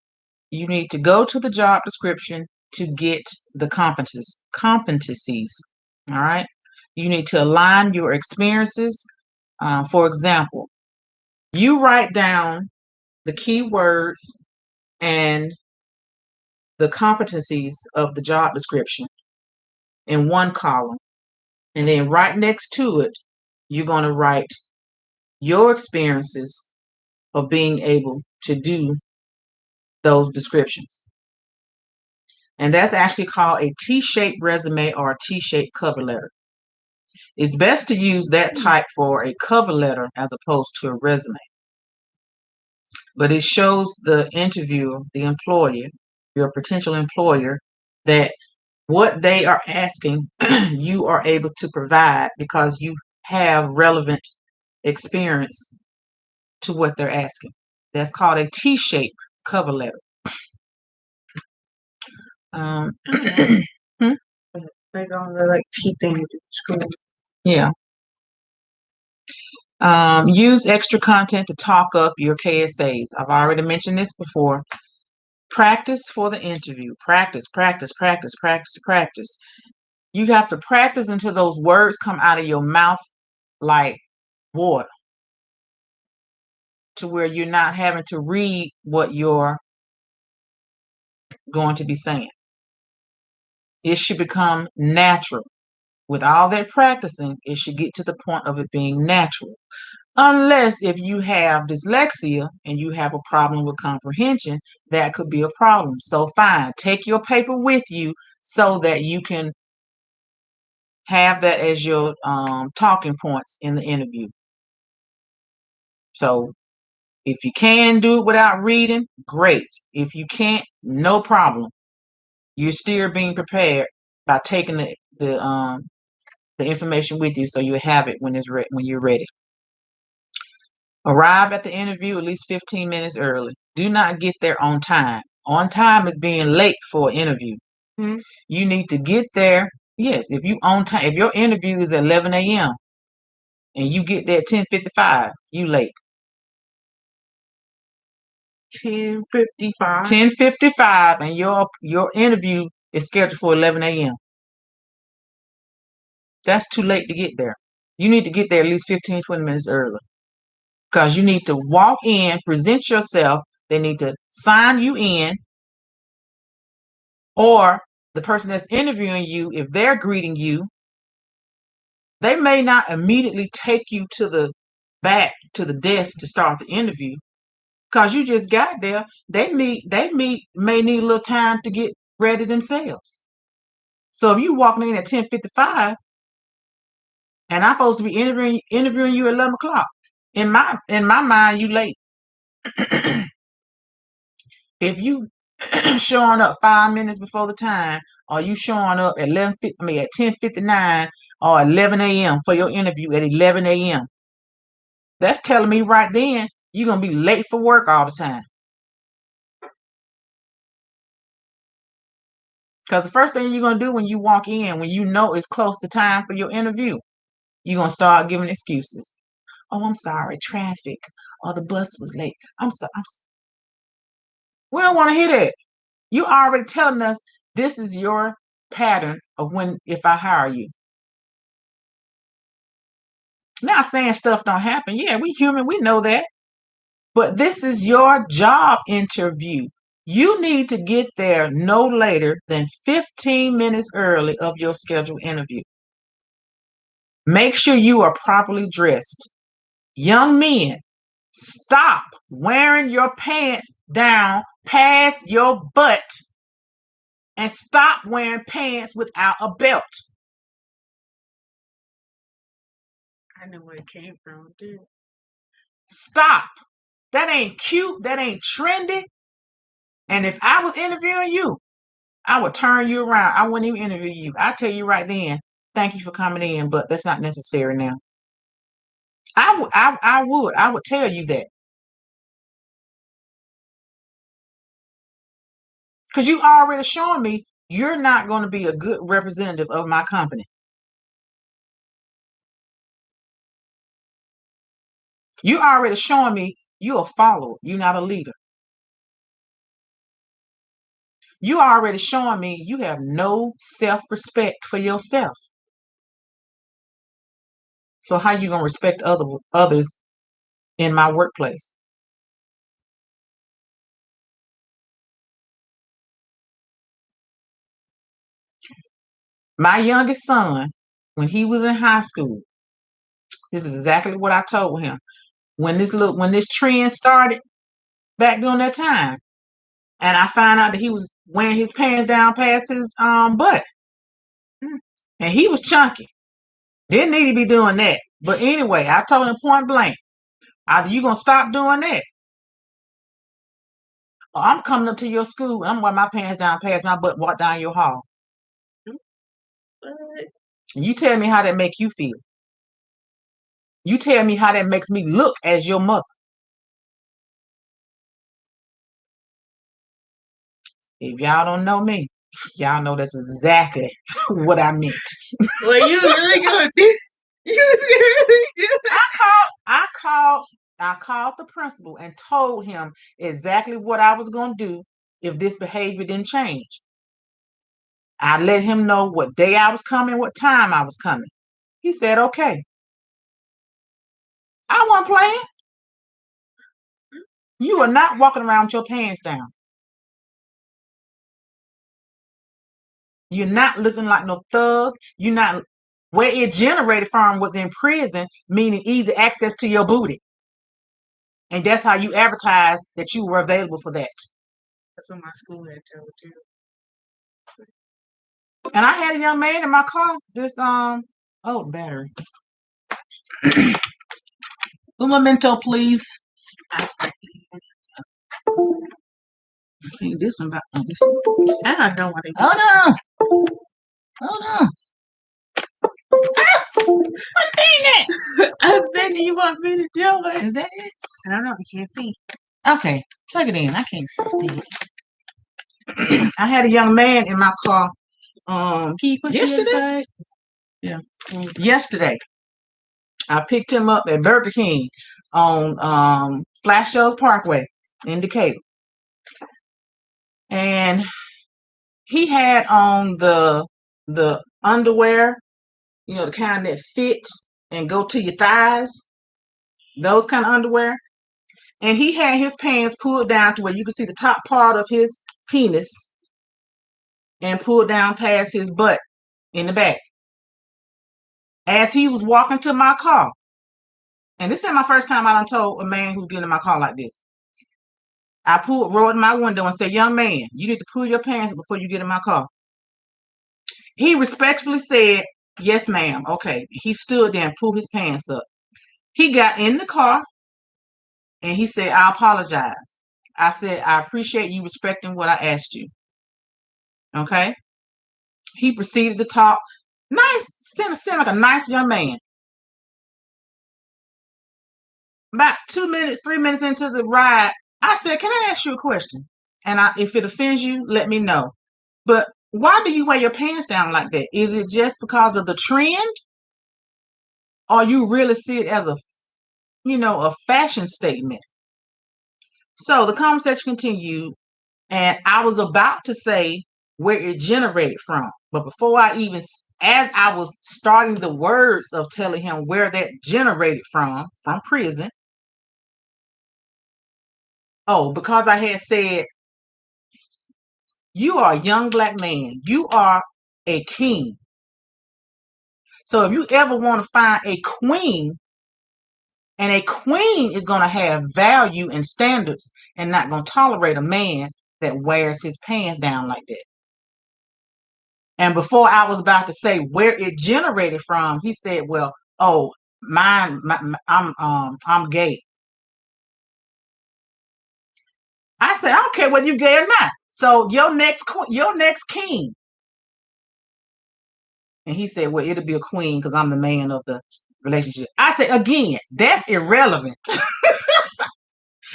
You need to go to the job description to get the competencies. All right. You need to align your experiences For example, you write down the keywords and the competencies of the job description in one column, and then right next to it, you're going to write your experiences of being able to do those descriptions. And that's actually called a T-shaped resume or a T-shaped cover letter. It's best to use that type for a cover letter as opposed to a resume. But it shows the interviewer, the employer, your potential employer, that what they are asking you are able to provide because you have relevant experience to what they're asking. That's called a T-shaped cover letter. Like all the like T things in school. Yeah. Use extra content to talk up your KSAs. I've already mentioned this before. Practice for the interview. Practice, practice, practice, practice, practice. You have to practice until those words come out of your mouth like water, to where you're not having to read what you're going to be saying. It should become natural. With all that practicing, it should get to the point of it being natural. Unless if you have dyslexia and you have a problem with comprehension, that could be a problem. So fine, take your paper with you so that you can have that as your talking points in the interview. So if you can do it without reading, great. If you can't, no problem. You're still being prepared by taking the information with you, so you have it when you're ready. Arrive at the interview at least 15 minutes early. Do not get there on time. On time is being late for an interview. Mm-hmm. You need to get there. Yes, if you on time, if your interview is at 11 a.m. and you get there at 10:55, you late. 10:55. 10:55, and your interview is scheduled for 11 a.m. That's too late to get there. You need to get there at least 15, 20 minutes early. Because you need to walk in, present yourself. They need to sign you in, or the person that's interviewing you, if they're greeting you, they may not immediately take you to the back to the desk to start the interview because you just got there. They may need a little time to get ready themselves. So if you walking in at 10:55 and I'm supposed to be interviewing you at 11 o'clock, in my mind, you late. If you showing up 5 minutes before the time, or you showing up at 10:59 or 11 a.m. for your interview at 11 a.m., that's telling me right then you're gonna be late for work all the time. Because the first thing you're gonna do when you walk in, when you know it's close to time for your interview, you're gonna start giving excuses. Oh, I'm sorry, traffic, or the bus was late. We don't want to hear that. You already telling us this is your pattern of when if I hire you. Not saying stuff don't happen. Yeah, we human, we know that. But this is your job interview. You need to get there no later than 15 minutes early of your scheduled interview. Make sure you are properly dressed. Young men, stop wearing your pants down past your butt and stop wearing pants without a belt. I know where it came from, dude. Stop. That ain't cute. That ain't trendy. And if I was interviewing you, I would turn you around. I wouldn't even interview you. I tell you right then, thank you for coming in, but that's not necessary now. I would tell you that. Because you already showing me you're not going to be a good representative of my company. You already showing me you're a follower. You're not a leader. You already showing me you have no self-respect for yourself. So how you gonna respect others in my workplace? My youngest son, when he was in high school, this is exactly what I told him. When this trend started back during that time, and I found out that he was wearing his pants down past his butt, and he was chunky. Didn't need to be doing that. But anyway, I told him point blank, either you gonna stop doing that, or I'm coming up to your school and I'm wearing my pants down past my butt, walk down your hall. And you tell me how that make you feel. You tell me how that makes me look as your mother. If y'all don't know me, y'all know that's exactly what I meant. Well, you really gonna do? You was gonna really do that? I called the principal and told him exactly what I was gonna do if this behavior didn't change. I let him know what day I was coming, what time I was coming. He said, okay. I wasn't playing. You are not walking around with your pants down. You're not looking like no thug. You're not. Where it generated from was in prison, meaning easy access to your booty. And that's how you advertised that you were available for that. That's what my school had told too. And I had a young man in my car. This battery. Un momento, please. This one about this one. I don't know what they Hold on. Hold on. What thing that? I said, do you want me to do it? Is that it? I don't know. I can't see. Okay, plug it in. I can't see it. I had a young man in my car. Can you push it Yesterday. inside? Yeah. Yesterday, I picked him up at Burger King on Flash Hills Parkway in Decatur, and he had on the underwear, you know, the kind that fit and go to your thighs, those kind of underwear. And he had his pants pulled down to where you could see the top part of his penis and pulled down past his butt in the back. As he was walking to my car, and this ain't my first time I done told a man who's getting in my car like this. I rolled in my window and said, young man, you need to pull your pants up before you get in my car. He respectfully said, yes, ma'am. Okay. He stood there and pulled his pants up. He got in the car and he said, I apologize. I said, I appreciate you respecting what I asked you. Okay. He proceeded to talk. Nice, seemed like a nice young man. About 2 minutes, 3 minutes into the ride, I said, can I ask you a question? And if it offends you, let me know. But why do you wear your pants down like that? Is it just because of the trend? Or you really see it as a fashion statement? So the conversation continued, and I was about to say where it generated from. But before as I was starting the words of telling him where that generated from prison. Oh, because I had said, you are a young black man. You are a king. So if you ever want to find a queen, and a queen is going to have value and standards and not going to tolerate a man that wears his pants down like that. And before I was about to say where it generated from, he said, well, oh, I'm gay. I said, I don't care whether you're gay or not. So your next king. And he said, well, it'll be a queen because I'm the man of the relationship. I said, again, that's irrelevant.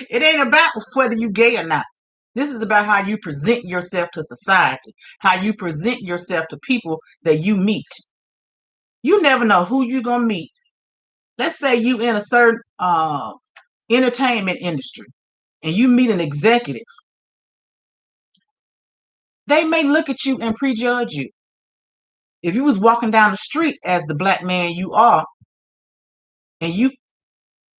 It ain't about whether you're gay or not. This is about how you present yourself to society, how you present yourself to people that you meet. You never know who you're going to meet. Let's say you in a certain entertainment industry and you meet an executive. They may look at you and prejudge you. If you was walking down the street as the black man you are, and you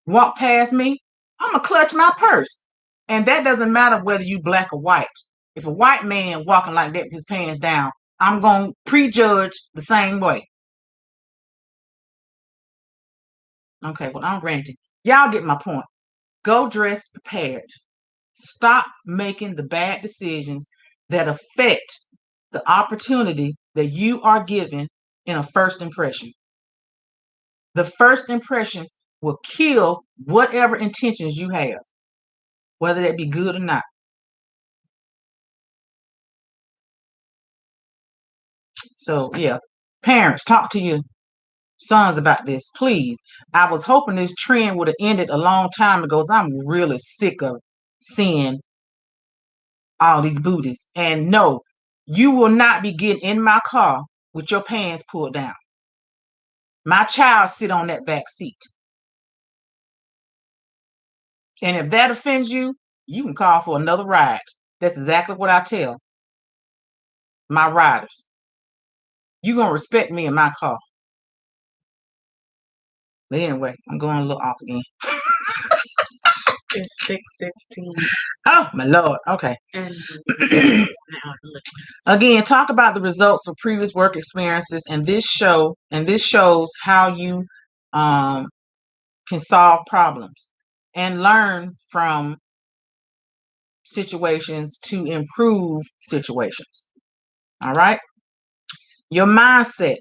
walk past me, I'm going to clutch my purse. And that doesn't matter whether you black or white. If a white man walking like that with his pants down, I'm going to prejudge the same way. Okay, well, I'm ranting. Y'all get my point. Go dressed prepared. Stop making the bad decisions that affect the opportunity that you are given in a first impression. The first impression will kill whatever intentions you have, whether that be good or not. So, yeah, parents, talk to your sons about this, please. I was hoping this trend would have ended a long time ago. I'm really sick of seeing all these booties. And no, you will not be getting in my car with your pants pulled down. My child sit on that back seat. And if that offends you, you can call for another ride. That's exactly what I tell my riders. You're going to respect me in my car. But anyway, I'm going a little off again. It's 6:16. Oh, my Lord. Okay. And Again, talk about the results of previous work experiences, and this shows how you can solve problems and learn from situations to improve situations. All right. Your mindset,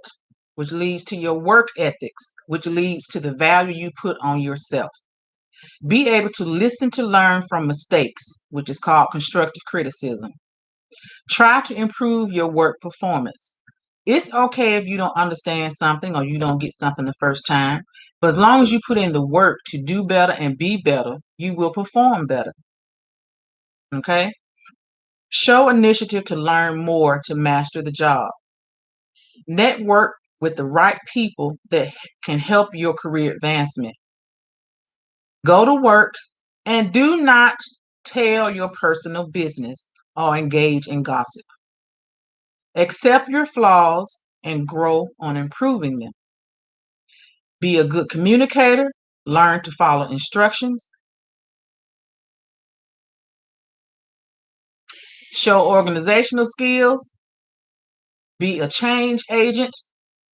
which leads to your work ethics, which leads to the value you put on yourself. Be able to listen to learn from mistakes, which is called constructive criticism. Try to improve your work performance. It's okay if you don't understand something or you don't get something the first time, but as long as you put in the work to do better and be better, you will perform better. Okay? Show initiative to learn more to master the job. Network with the right people that can help your career advancement. Go to work and do not tell your personal business or engage in gossip. Accept your flaws and grow on improving them. Be a good communicator. Learn to follow instructions. Show organizational skills. Be a change agent.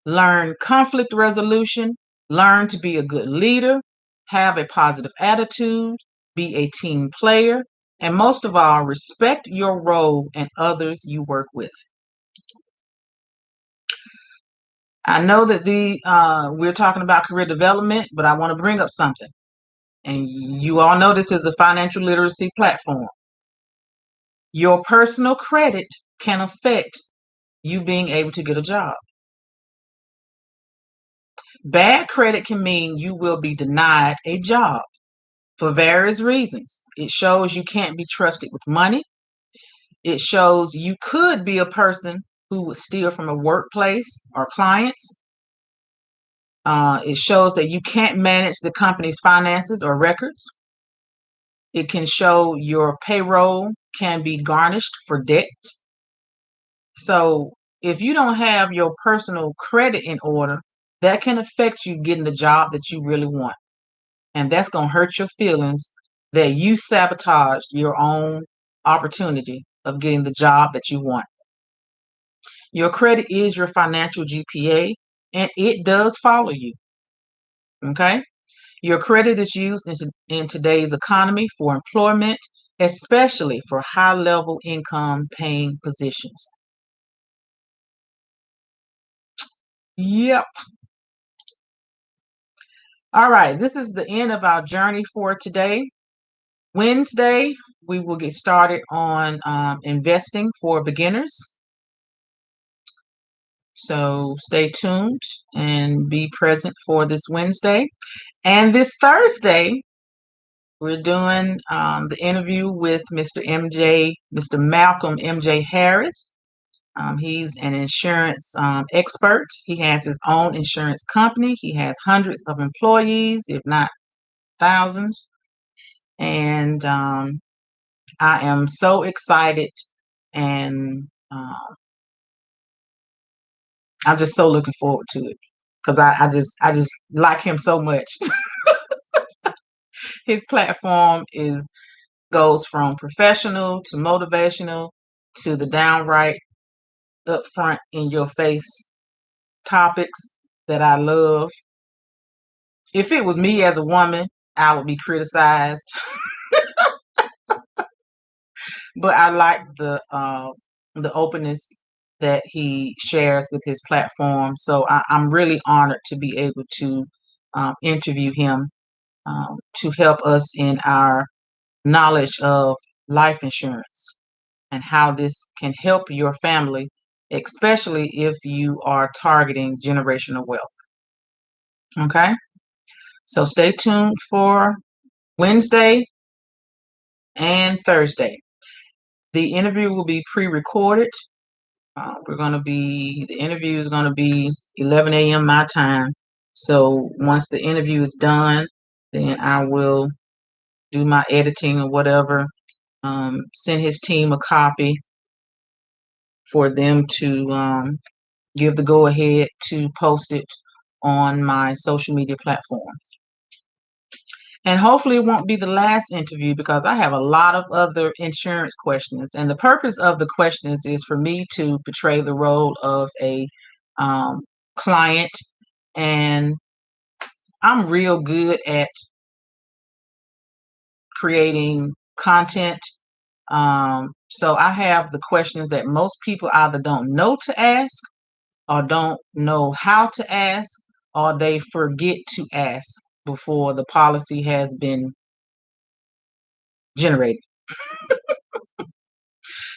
Learn conflict resolution. Learn to be a good leader. Have a positive attitude. Be a team player. And most of all, respect your role and others you work with. I know that we're talking about career development, but I want to bring up something. And you all know this is a financial literacy platform. Your personal credit can affect you being able to get a job. Bad credit can mean you will be denied a job for various reasons. It shows you can't be trusted with money. It shows you could be a person who would steal from a workplace or clients. It shows that you can't manage the company's finances or records. It can show your payroll can be garnished for debt. So if you don't have your personal credit in order, that can affect you getting the job that you really want. And that's going to hurt your feelings that you sabotaged your own opportunity of getting the job that you want. Your credit is your financial GPA, and it does follow you. Okay? Your credit is used in today's economy for employment, especially for high-level income paying positions. Yep. All right, this is the end of our journey for today. Wednesday, we will get started on investing for beginners. So stay tuned and be present for this Wednesday. And this Thursday, we're doing the interview with Mr. Malcolm M.J. Harris. He's an insurance expert. He has his own insurance company. He has hundreds of employees, if not thousands. And I am so excited, and I'm just so looking forward to it. because I just like him so much. His platform goes from professional to motivational to the downright upfront in your face topics that I love. If it was me as a woman, I would be criticized. But I like the openness that he shares with his platform. So I'm really honored to be able to interview him to help us in our knowledge of life insurance and how this can help your family, especially if you are targeting generational wealth. Okay, so stay tuned for Wednesday and Thursday. The interview will be pre-recorded. The interview is going to be 11 a.m. my time. So once the interview is done, then I will do my editing or whatever, send his team a copy for them to give the go ahead to post it on my social media platform. And hopefully it won't be the last interview because I have a lot of other insurance questions. And the purpose of the questions is for me to portray the role of a client. And I'm real good at creating content. So I have the questions that most people either don't know to ask or don't know how to ask, or they forget to ask before the policy has been generated.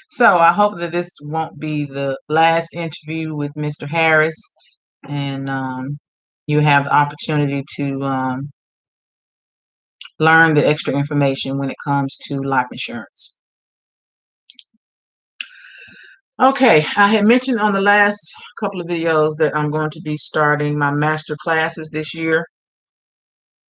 So I hope that this won't be the last interview with Mr. Harris, and you have the opportunity to learn the extra information when it comes to life insurance. Okay, I had mentioned on the last couple of videos that I'm going to be starting my master classes this year.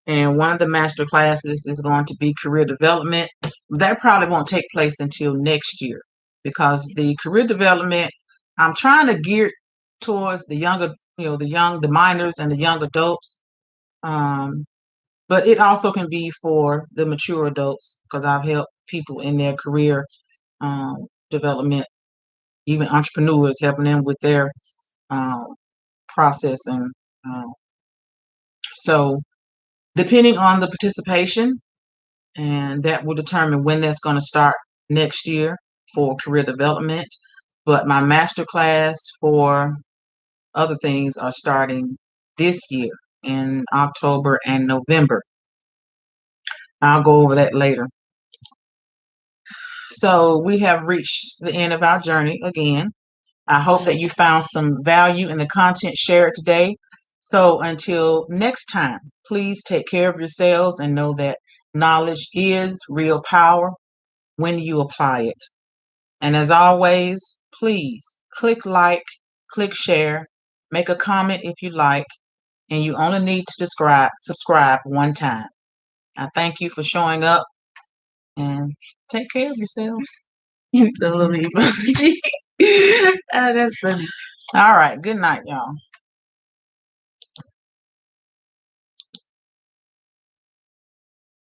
And one of the master classes is going to be career development. That probably won't take place until next year because the career development, I'm trying to gear towards the younger, the minors and the young adults. But it also can be for the mature adults because I've helped people in their career development, even entrepreneurs, helping them with their process. And so depending on the participation, and that will determine when that's going to start next year for career development. But my master class for other things are starting this year in October and November. I'll go over that later. So we have reached the end of our journey again. I hope that you found some value in the content shared today. So until next time, please take care of yourselves and know that knowledge is real power when you apply it. And as always, please click like, click share, make a comment if you like, and you only need to subscribe one time. I thank you for showing up and take care of yourselves. The little emoji. That's funny. All right. Good night, y'all.